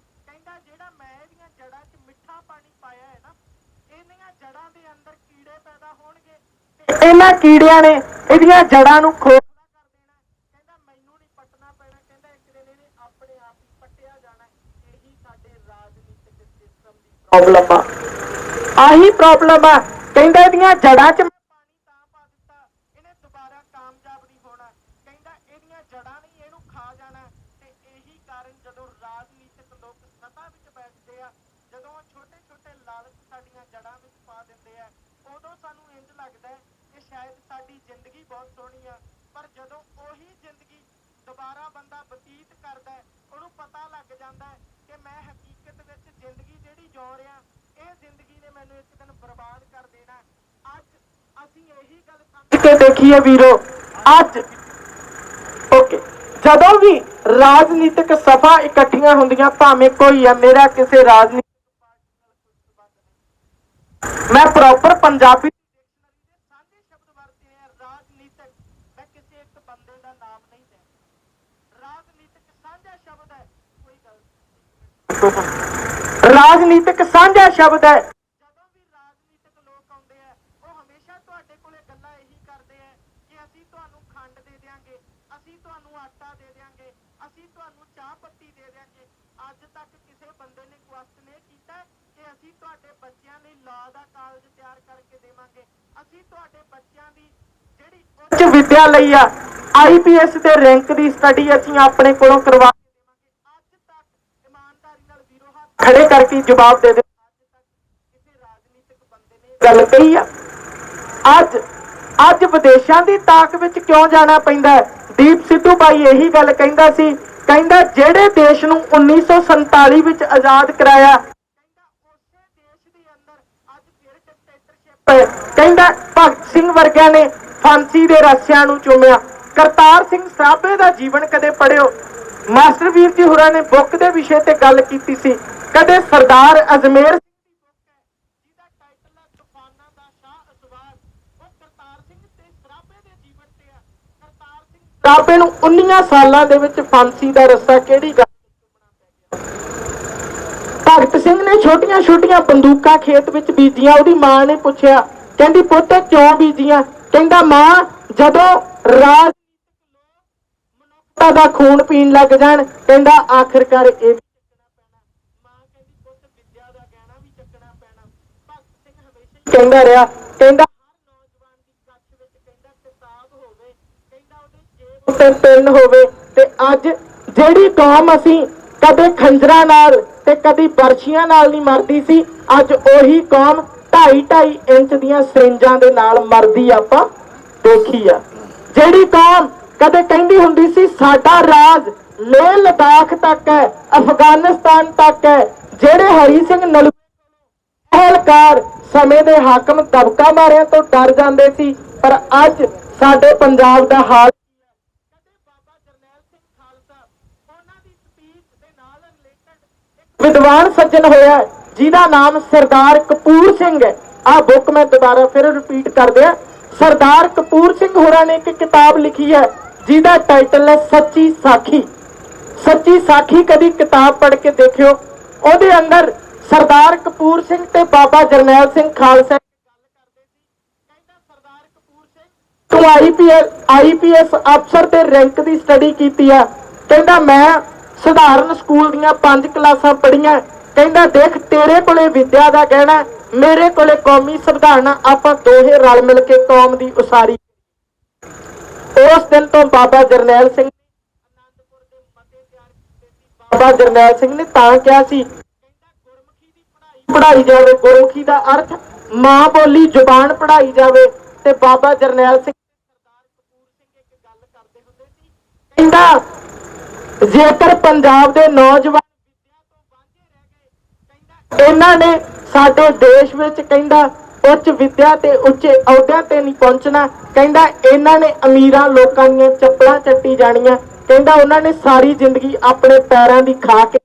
ਕਹਿੰਦਾ ਜਿਹੜਾ ਮੈਂ ਇਹਦੀਆਂ ਜੜ੍ਹਾਂ 'ਚ ਮਿੱਠਾ ਪਾਣੀ ਪਾਇਆ ਹੈ ਨਾ, ਇਹਦੀਆਂ ਜੜ੍ਹਾਂ ਦੇ ਅੰਦਰ ਕੀੜੇ ਪੈਦਾ ਹੋਣਗੇ ਤੇ ਇਹਨਾਂ ਕੀੜਿਆਂ ਨੇ ਇਹਦੀਆਂ ਜੜ੍ਹਾਂ ਨੂੰ ਖੋਖਲਾ ਕਰ ਦੇਣਾ। ਕਹਿੰਦਾ ਮੈਨੂੰ ਨਹੀਂ ਪੱਟਣਾ ਪੈਣਾ, ਕਹਿੰਦਾ ਇੱਕ ਦਿਨ ਇਹਨੇ ਆਪਣੇ ਆਪ ਹੀ ਪੱਟਿਆ ਜਾਣਾ। ਇਹੀ ਸਾਡੇ ਰਾਜਨੀਤਿਕ ਸਿਸਟਮ ਦੀ ਪ੍ਰੋਬਲਮ ਆ, ਆਹੀ ਪ੍ਰੋਬਲਮ ਆ। ਕਹਿੰਦਾ ਇਹਦੀਆਂ ਜੜ੍ਹਾਂ 'ਚ ਮੈਂ ਪਾਣੀ ਤਾਂ ਪਾ ਦਿੱਤਾ, ਇਹਨੇ ਦੁਬਾਰਾ ਕਾਮਯਾਬ ਨਹੀਂ ਹੋਣਾ। ਕਹਿੰਦਾ ਇਹਦੀਆਂ ਜੜ੍ਹਾਂ ਨਹੀਂ, ਇਹਨੂੰ ਖਾ ਜਾਣਾ। ਤੇ ਇਹੀ ਕਾਰਨ ਜਦੋਂ ਰਾਜਨੀਤਿਕ ਲੋਕ ਸੱਤਾ ਵਿੱਚ ਬੈਠਦੇ ਆ, ਜਦੋਂ ਛੋਟੇ ਛੋਟੇ ਲਾਲਚ ਸਾਡੀਆਂ ਜੜ੍ਹਾਂ ਵਿੱਚ ਪਾ ਦਿੰਦੇ ਆ, ਉਦੋਂ ਸਾਨੂੰ ਇੰਝ ਲੱਗਦਾ ਹੈ ਕਿ ਸ਼ਾਇਦ ਸਾਡੀ ਜ਼ਿੰਦਗੀ ਬਹੁਤ ਸੋਹਣੀ ਆ। ਪਰ ਜਦੋਂ ਉਹੀ ਜ਼ਿੰਦਗੀ ਦੁਬਾਰਾ ਬੰਦਾ ਬਤੀਤ ਕਰਦਾ ਹੈ, ਉਹਨੂੰ ਪਤਾ ਲੱਗ ਜਾਂਦਾ ਹੈ ਕਿ ਮੈਂ ਹਕੀਕਤ ਵਿੱਚ ਜ਼ਿੰਦਗੀ ਜਿਹੜੀ ਜਿਉ ਰਿਹਾ, ਇਹ ਜ਼ਿੰਦਗੀ ਨੇ ਮੈਨੂੰ ਇੱਕ ਦਿਨ ਬਰਬਾਦ ਕਰ ਦੇਣਾ। ਅੱਜ ਅਸੀਂ ਇਹੀ ਗੱਲ ਸਮਝ ਕੇ ਦੇਖੀਏ ਵੀਰੋ, ਅੱਜ ਓਕੇ ਜਦੋਂ ਵੀ ਰਾਜਨੀਤਿਕ ਸਭਾ ਇਕੱਠੀਆਂ ਹੁੰਦੀਆਂ, ਭਾਵੇਂ ਕੋਈ ਆ, ਮੇਰਾ ਕਿਸੇ ਰਾਜਨੀਤਿਕ ਪਾਰਟੀ ਨਾਲ ਕੋਈ ਸੰਬੰਧ ਨਹੀਂ, ਮੈਂ ਪ੍ਰੋਪਰ ਪੰਜਾਬੀ ਡਿਕਸ਼ਨਰੀ ਦੇ ਸਾਂਝੇ ਸ਼ਬਦ ਵਰਤੇ ਆ। ਰਾਜਨੀਤਿਕ, ਮੈਂ ਕਿਸੇ ਇੱਕ ਬੰਦੇ ਦਾ ਨਾਮ ਨਹੀਂ ਲੈਂਦਾ, ਰਾਜਨੀਤਿਕ ਸਾਂਝਾ ਸ਼ਬਦ ਹੈ। ਕੋਈ ਗੱਲ ਰਾਜਨੀਤਿਕ ਸਾਂਝਾ ਸ਼ਬਦ ਹੈ। ਜਦੋਂ ਵੀ ਰਾਜਨੀਤਿਕ ਲੋਕ ਆਉਂਦੇ ਆ, ਉਹ ਹਮੇਸ਼ਾ ਤੁਹਾਡੇ ਕੋਲੇ ਗੱਲਾਂ ਇਹੀ ਕਰਦੇ ਆ ਕਿ ਅਸੀਂ ਤੁਹਾਨੂੰ ਖੰਡ ਦੇ ਦਿਆਂਗੇ, ਅਸੀਂ ਤੁਹਾਨੂੰ ਆਟਾ ਦੇ ਦਿਆਂਗੇ, ਅਸੀਂ ਤੁਹਾਨੂੰ ਚਾਹ ਪੱਤੀ ਦੇ ਦਿਆਂਗੇ। ਅੱਜ ਤੱਕ ਕਿਸੇ ਬੰਦੇ ਨੇ ਕੁਐਸਚਨ ਇਹ ਕੀਤਾ ਕਿ ਅਸੀਂ ਤੁਹਾਡੇ ਬੱਚਿਆਂ ਲਈ ਲਾਅ ਦਾ ਕਾਲਜ ਤਿਆਰ ਕਰਕੇ ਦੇਵਾਂਗੇ, ਅਸੀਂ ਤੁਹਾਡੇ ਬੱਚਿਆਂ ਦੀ ਜਿਹੜੀ ਉੱਚ ਵਿੱਦਿਆ ਲਈ ਆ IPS ਦੇ ਰੈਂਕ ਦੀ ਸਟੱਡੀ ਅਸੀਂ ਆਪਣੇ ਕੋਲੋਂ ਕਰਵਾ ਕੇ ਦੇਵਾਂਗੇ। ਅੱਜ ਤੱਕ ਇਮਾਨਦਾਰੀ ਨਾਲ ਵੀਰੋ ਹੱਥ ਖੜੇ ਕਰਕੇ ਜਵਾਬ ਦੇ ਦਿਓ, ਅੱਜ ਤੱਕ ਕਿਸੇ ਰਾਜਨੀਤਿਕ ਬੰਦੇ ਨੇ ਗੱਲ ਕਹੀ ਆ? ਅੱਜ ਵਿਦੇਸ਼ਾਂ ਦੀ ਤਾਕ ਵਿੱਚ ਕਿਉਂ ਜਾਣਾ ਪੈਂਦਾ ਹੈ? ਦੀਪ ਸਿੱਧੂ ਬਾਈ ਇਹੀ ਗੱਲ ਕਹਿੰਦਾ ਸੀ, ਕਹਿੰਦਾ ਜਿਹੜੇ ਦੇਸ਼ ਨੂੰ 1947 ਵਿੱਚ ਆਜ਼ਾਦ ਕਰਾਇਆ, ਕਹਿੰਦਾ ਉਸੇ ਦੇਸ਼ ਦੇ ਅੰਦਰ ਅੱਜ ਫਿਰ ਡਿਕਟੇਟਰਸ਼ਿਪ। ਕਹਿੰਦਾ ਭਗਤ ਸਿੰਘ ਵਰਗਿਆਂ ਨੇ ਫਾਂਸੀ ਦੇ ਰੱਸਿਆਂ ਨੂੰ ਚੁੰਮਿਆ। ਕਰਤਾਰ ਸਿੰਘ ਸਰਾਭੇ ਦਾ ਜੀਵਨ ਕਦੇ ਪੜ੍ਹਿਓ? ਮਾਸਟਰ ਵੀਰ ਜੀ ਹੋਰਾਂ ਨੇ ਬੁੱਕ ਦੇ ਵਿਸ਼ੇ ਤੇ ਗੱਲ ਕੀਤੀ ਸੀ। ਕਦੇ ਸਰਦਾਰ ਅਜਮੇਰ ਸਿੰਘ ਦੀ ਬੁੱਕ ਹੈ ਜਿਹਦਾ ਟਾਈਟਲ ਹੈ ਤੂਫਾਨਾਂ ਦਾ ਸ਼ਾਹ ਅਸਵਾਰ, ਉਹ ਕਰਤਾਰ ਸਿੰਘ ਤੇ ਸਰਾਭੇ ਦੇ ਜੀਵਨ ਤੇ ਆ। ਕਰਤਾਰ ਸਿੰਘ ਸਰਾਭੇ ਨੂੰ 19 ਸਾਲਾਂ ਦੇ ਵਿੱਚ ਫਾਂਸੀ ਦਾ ਰੱਸਾ ਕਿਹੜੀ ਗੱਲ ਤੋਂ ਚੁੰਮਣਾ ਪੈ ਗਿਆ। ਭਗਤ ਸਿੰਘ ਨੇ ਛੋਟੀਆਂ ਛੋਟੀਆਂ ਬੰਦੂਕਾਂ ਖੇਤ ਵਿੱਚ ਬੀਜੀਆਂ। ਉਹਦੀ ਮਾਂ ਨੇ ਪੁੱਛਿਆ, ਕਹਿੰਦੀ ਪੁੱਤ ਕਿਉਂ ਬੀਜੀਆਂ? ਕਹਿੰਦਾ ਮਾਂ ਜਦੋਂ ਰਾਜਨੀਤਿਕ ਲੋਕ ਮਨੁੱਖਤਾ ਦਾ ਖੂਨ ਪੀਣ ਲੱਗ ਜਾਣ, ਕਹਿੰਦਾ ਆਖਿਰਕਾਰ ਇਹ ਵੀ ਚੱਕਣਾ ਪੈਣਾ। ਮਾਂ ਕਹਿੰਦੀ ਪੁੱਤ ਵਿੱਦਿਆ ਦਾ ਗਹਿਣਾ ਵੀ ਚੱਕਣਾ ਪੈਣਾ। ਭਗਤ ਸਿੰਘ ਹਮੇਸ਼ਾ ਹੀ ਕਹਿੰਦਾ ਰਿਹਾ, ਕਹਿੰਦਾ ਹਰ ਨੌਜਵਾਨ ਦੀ ਕੱਛ ਵਿੱਚ ਕਹਿੰਦਾ ਕਿਤਾਬ ਹੋਵੇ, ਕਹਿੰਦਾ ਉਹਦੇ ਜੇਬ ਉੱਤੇ ਪੈਨ ਹੋਵੇ। ਤੇ ਅੱਜ ਜਿਹੜੀ ਕੌਮ ਅਸੀਂ ਕਦੇ ਖੰਜਰਾਂ ਨਾਲ ਤੇ ਕਦੀ ਬਰਸ਼ੀਆਂ ਨਾਲ ਨਹੀਂ ਮਰਦੀ ਸੀ, ਅੱਜ ਉਹੀ ਕੌਮ 2.5 ਇੰਚ ਦੀਆਂ ਸਰਿੰਜਾਂ ਦੇ ਨਾਲ ਮਰਦੀ ਆਪਾਂ ਦੇਖੀ ਆ। ਜਿਹੜੀ ਕੌਮ ਕਦੇ ਕਹਿੰਦੀ ਹੁੰਦੀ ਸੀ ਸਾਡਾ ਰਾਜ ਲੇਹ ਲਦਾਖ ਤੱਕ ਹੈ, ਅਫਗਾਨਿਸਤਾਨ ਤੱਕ ਹੈ, ਜਿਹੜੇ ਹਰੀ ਸਿੰਘ ਨਲੂਏ ਅਹਿਲਕਾਰ ਸਮੇਂ ਦੇ ਹਾਕਮ ਦਬਕਾ ਮਾਰਿਆਂ ਤੋਂ ਡਰ ਜਾਂਦੇ ਸੀ, ਪਰ ਅੱਜ ਸਾਡੇ ਪੰਜਾਬ ਦਾ ਹਾਲ ਕਦੇ ਬਾਬਾ ਜਰਨੈਲ ਸਿੰਘ ਖਾਲਸਾ ਉਹਨਾਂ ਦੀ ਸਪੀਚ ਦੇ ਨਾਲ ਰਿਲੇਟਡ ਇੱਕ ਵਿਦਵਾਨ ਸੱਜਣ ਹੋਇਆ ਜਿਹਦਾ ਨਾਮ ਸਰਦਾਰ ਕਪੂਰ ਸਿੰਘ ਹੈ। ਆਹ ਬੁੱਕ ਮੈਂ ਦੁਬਾਰਾ ਫਿਰ ਰਿਪੀਟ ਕਰ ਦਿਆਂ। ਸਰਦਾਰ ਕਪੂਰ ਸਿੰਘ ਹੋਰਾਂ ਨੇ ਇੱਕ ਕਿਤਾਬ ਲਿਖੀ ਹੈ ਜਿਹਦਾ ਟਾਈਟਲ ਹੈ ਸੱਚੀ ਸਾਖੀ। ਸੱਚੀ ਸਾਖੀ ਕਦੀ ਕਿਤਾਬ ਪੜ੍ਹ ਕੇ ਦੇਖਿਓ। ਉਹਦੇ ਅੰਦਰ ਸਰਦਾਰ ਕਪੂਰ ਸਿੰਘ ਤੇ ਬਾਬਾ ਜਰਨੈਲ ਸਿੰਘ ਖਾਲਸਾ ਗੱਲ ਕਰਦੇ ਸੀ। ਕਹਿੰਦਾ ਸਰਦਾਰ ਕਪੂਰ ਸਿੰਘ ਤੂੰ IPS ਅਫਸਰ ਦੇ ਰੈਂਕ ਦੀ ਸਟੱਡੀ ਕੀਤੀ ਆ। ਕਹਿੰਦਾ ਮੈਂ ਸਧਾਰਨ ਸਕੂਲ ਦੀਆਂ 5 ਕਲਾਸਾਂ ਪੜ੍ਹੀਆਂ। ਕਹਿੰਦਾ ਦੇਖ ਤੇਰੇ ਕੋਲੇ ਵਿੱਦਿਆ ਦਾ ਗਹਿਣਾ, ਮੇਰੇ ਕੋਲੇ ਕੌਮੀ ਸੰਵਿਧਾਨ, ਆਪਾਂ ਦੋਹੇ ਰਲ ਮਿਲ ਕੇ ਕੌਮ ਦੀ ਉਸਾਰੀ। ਉਸ ਦਿਨ ਤੋਂ ਬਾਬਾ ਜਰਨੈਲ ਸਿੰਘ ਆਨੰਦਪੁਰ ਦੇ ਮਤੇ ਤਿਆਰ ਕੀਤੇ ਸੀ। ਬਾਬਾ ਜਰਨੈਲ ਸਿੰਘ ਨੇ ਤਾਂ ਕਿਹਾ ਸੀ, ਕਹਿੰਦਾ ਗੁਰਮੁਖੀ ਦੀ ਪੜ੍ਹਾਈ ਜਾਵੇ, ਗੁਰਮੁਖੀ ਦਾ ਅਰਥ ਮਾਂ ਬੋਲੀ ਜ਼ੁਬਾਨ ਪੜ੍ਹਾਈ ਜਾਵੇ। ਤੇ ਬਾਬਾ ਜਰਨੈਲ ਸਿੰਘ ਤੇ ਸਰਦਾਰ ਕਪੂਰ ਸਿੰਘ ਇੱਕ ਗੱਲ ਕਰਦੇ ਹੁੰਦੇ ਸੀ, ਕਹਿੰਦਾ ਜੇਕਰ ਪੰਜਾਬ ਦੇ ਨੌਜਵਾਨ ਇਹਨਾਂ ਨੇ ਸਾਡੇ ਦੇਸ਼ ਵਿੱਚ ਕਹਿੰਦਾ ਉੱਚ ਵਿੱਦਿਆ ਤੇ ਉੱਚੇ ਅਹੁਦਿਆਂ ਤੇ ਨਹੀਂ ਪਹੁੰਚਣਾ, ਕਹਿੰਦਾ ਇਹਨਾਂ ਨੇ ਅਮੀਰਾਂ ਲੋਕਾਂ ਦੀਆਂ ਚੱਪਲਾਂ ਚੱਟੀ ਜਾਣੀਆਂ, ਕਹਿੰਦਾ ਉਹਨਾਂ ਨੇ ਸਾਰੀ ਜ਼ਿੰਦਗੀ ਆਪਣੇ ਪੈਰਾਂ ਦੀ ਖਾ ਕੇ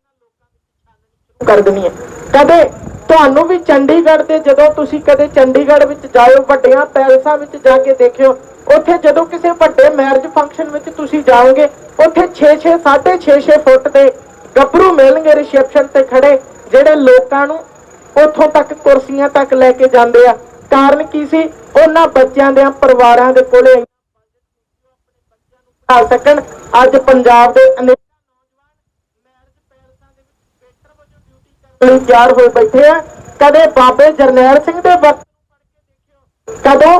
ਕਰ ਦੇਣੀ ਹੈ। ਕਦੇ ਤੁਹਾਨੂੰ ਵੀ ਚੰਡੀਗੜ੍ਹ ਦੇ ਜਦੋਂ ਤੁਸੀਂ ਕਦੇ ਚੰਡੀਗੜ੍ਹ ਵਿੱਚ ਜਾਇਓ, ਵੱਡੀਆਂ ਪੈਲਸਾਂ ਵਿੱਚ ਜਾ ਕੇ ਦੇਖਿਓ, ਉੱਥੇ ਜਦੋਂ ਕਿਸੇ ਵੱਡੇ ਮੈਰਿਜ ਫੰਕਸ਼ਨ ਵਿੱਚ ਤੁਸੀਂ ਜਾਓਗੇ, ਉੱਥੇ 6-6 6.5 ਫੁੱਟ ਦੇ ਗੱਭਰੂ ਮਿਲਣਗੇ ਰਿਸੈਪਸ਼ਨ ਤੇ ਖੜੇ, ਜਿਹੜੇ ਲੋਕਾਂ ਨੂੰ ਉੱਥੋਂ ਤੱਕ ਕੁਰਸੀਆਂ ਤੱਕ ਲੈ ਕੇ ਜਾਂਦੇ ਆ। ਕਾਰਨ ਕੀ ਸੀ? ਉਹਨਾਂ ਬੱਚਿਆਂ ਦੇ ਪਰਿਵਾਰਾਂ ਦੇ ਕੋਲੇ ਆ ਸਕਣ। ਅੱਜ ਪੰਜਾਬ ਦੇ ਅਨੇਕ ਤਿਆਰ ਹੋਏ ਬੈਠੇ ਆ। ਕਦੇ ਬਾਬੇ ਜਰਨੈਲ ਸਿੰਘ ਦੇ ਵਕਤ ਕਦੋਂ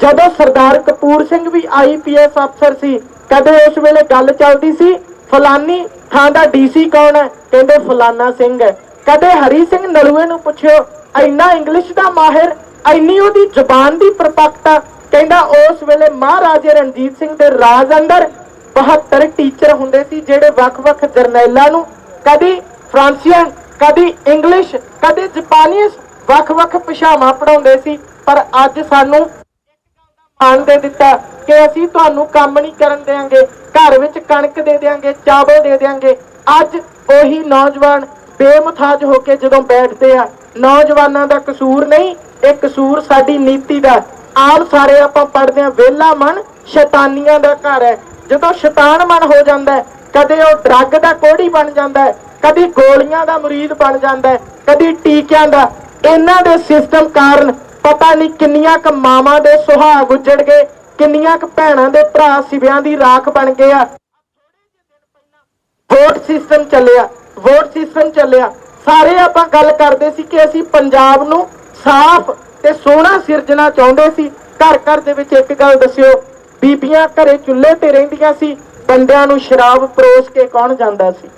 ਜਦੋਂ ਸਰਦਾਰ ਕਪੂਰ ਸਿੰਘ ਵੀ IPS ਅਫਸਰ ਸੀ, ਕਦੇ ਉਸ ਵੇਲੇ ਗੱਲ ਚੱਲਦੀ ਸੀ ਫਲਾਨੀ ਥਾਂ ਦਾ DC ਕੌਣ ਹੈ, ਕਹਿੰਦੇ ਫਲਾਨਾ ਸਿੰਘ ਹੈ। ਕਦੇ ਹਰੀ ਸਿੰਘ ਨਲੂਏ ਨੂੰ ਪੁੱਛਿਓ, ਇੰਨਾ ਇੰਗਲਿਸ਼ ਦਾ ਮਾਹਿਰ, ਇੰਨੀ ਉਹਦੀ ਜ਼ੁਬਾਨ ਦੀ ਪ੍ਰਪੱਕਤਾ, ਕਹਿੰਦਾ ਉਸ ਵੇਲੇ ਮਹਾਰਾਜੇ ਰਣਜੀਤ ਸਿੰਘ ਦੇ ਰਾਜ ਅੰਦਰ 72 ਟੀਚਰ ਹੁੰਦੇ ਸੀ ਜਿਹੜੇ ਵੱਖ-ਵੱਖ ਜਰਨੈਲਾਂ ਨੂੰ ਕਦੀ ਫਰਾਂਸੀਅਨ, ਕਦੀ ਇੰਗਲਿਸ਼, ਕਦੀ ਜਾਪਾਨੀ, ਵੱਖ-ਵੱਖ ਭਾਸ਼ਾਵਾਂ ਪੜ੍ਹਾਉਂਦੇ ਸੀ। ਪਰ ਅੱਜ ਸਾਨੂੰ ਮਾਣ ਦੇ ਦਿੱਤਾ ਕਿ ਅਸੀਂ ਤੁਹਾਨੂੰ ਕੰਮ ਨਹੀਂ ਕਰਨ ਦੇਵਾਂਗੇ, ਘਰ ਵਿੱਚ ਕਣਕ ਦੇ ਦੇਵਾਂਗੇ, ਚਾਵਲ ਦੇ ਦੇਵਾਂਗੇ। ਅੱਜ ਉਹੀ ਨੌਜਵਾਨ ਬੇਮੁਤਾਜ ਹੋ ਕੇ ਜਦੋਂ ਬੈਠਦੇ ਆ, ਨੌਜਵਾਨਾਂ ਦਾ ਕਸੂਰ ਨਹੀਂ, ਇਹ ਕਸੂਰ ਸਾਡੀ ਨੀਤੀ ਦਾ। ਆਪ ਸਾਰੇ ਆਪਾਂ ਪੜ੍ਹਦੇ ਆ, ਵਿਹਲਾ ਮਨ ਸ਼ੈਤਾਨੀਆਂ ਦਾ ਘਰ ਹੈ। ਜਦੋਂ ਸ਼ੈਤਾਨ ਮਨ ਹੋ ਜਾਂਦਾ ਹੈ, ਕਦੇ ਉਹ ਡਰੱਗ ਦਾ ਕੋਹੜੀ ਬਣ ਜਾਂਦਾ ਹੈ, ਕਦੀ ਗੋਲੀਆਂ ਦਾ ਮੁਰੀਦ ਬਣ ਜਾਂਦਾ ਹੈ, ਕਦੀ ਟੀਕਿਆਂ ਦਾ। ਇਹਨਾਂ ਦੇ ਸਿਸਟਮ ਕਾਰਨ ਪਤਾ ਨਹੀਂ ਕਿੰਨੀਆਂ ਕੁ ਮਾਵਾਂ ਦੇ ਸੁਹਾਗ ਉੱਜੜ ਗਏ, ਕਿੰਨੀਆਂ ਕੁ ਭੈਣਾਂ ਦੇ ਭਰਾ ਸਿਵਿਆਂ ਦੀ ਰਾਖ ਬਣ ਗਏ ਆ। ਵੋਟ ਸਿਸਟਮ ਚੱਲਿਆ, ਸਾਰੇ ਆਪਾਂ ਗੱਲ ਕਰਦੇ ਸੀ ਕਿ ਅਸੀਂ ਪੰਜਾਬ ਨੂੰ ਸਾਫ਼ ਤੇ ਸੋਹਣਾ ਸਿਰਜਣਾ ਚਾਹੁੰਦੇ ਸੀ। ਘਰ ਘਰ ਦੇ ਵਿੱਚ ਇੱਕ ਗੱਲ ਦੱਸਿਓ, ਬੀਬੀਆਂ ਘਰੇ ਚੁੱਲ੍ਹੇ ਤੇ ਰਹਿੰਦੀਆਂ ਸੀ, ਬੰਦਿਆਂ ਨੂੰ ਸ਼ਰਾਬ ਪਰੋਸ ਕੇ ਕੌਣ ਜਾਂਦਾ ਸੀ?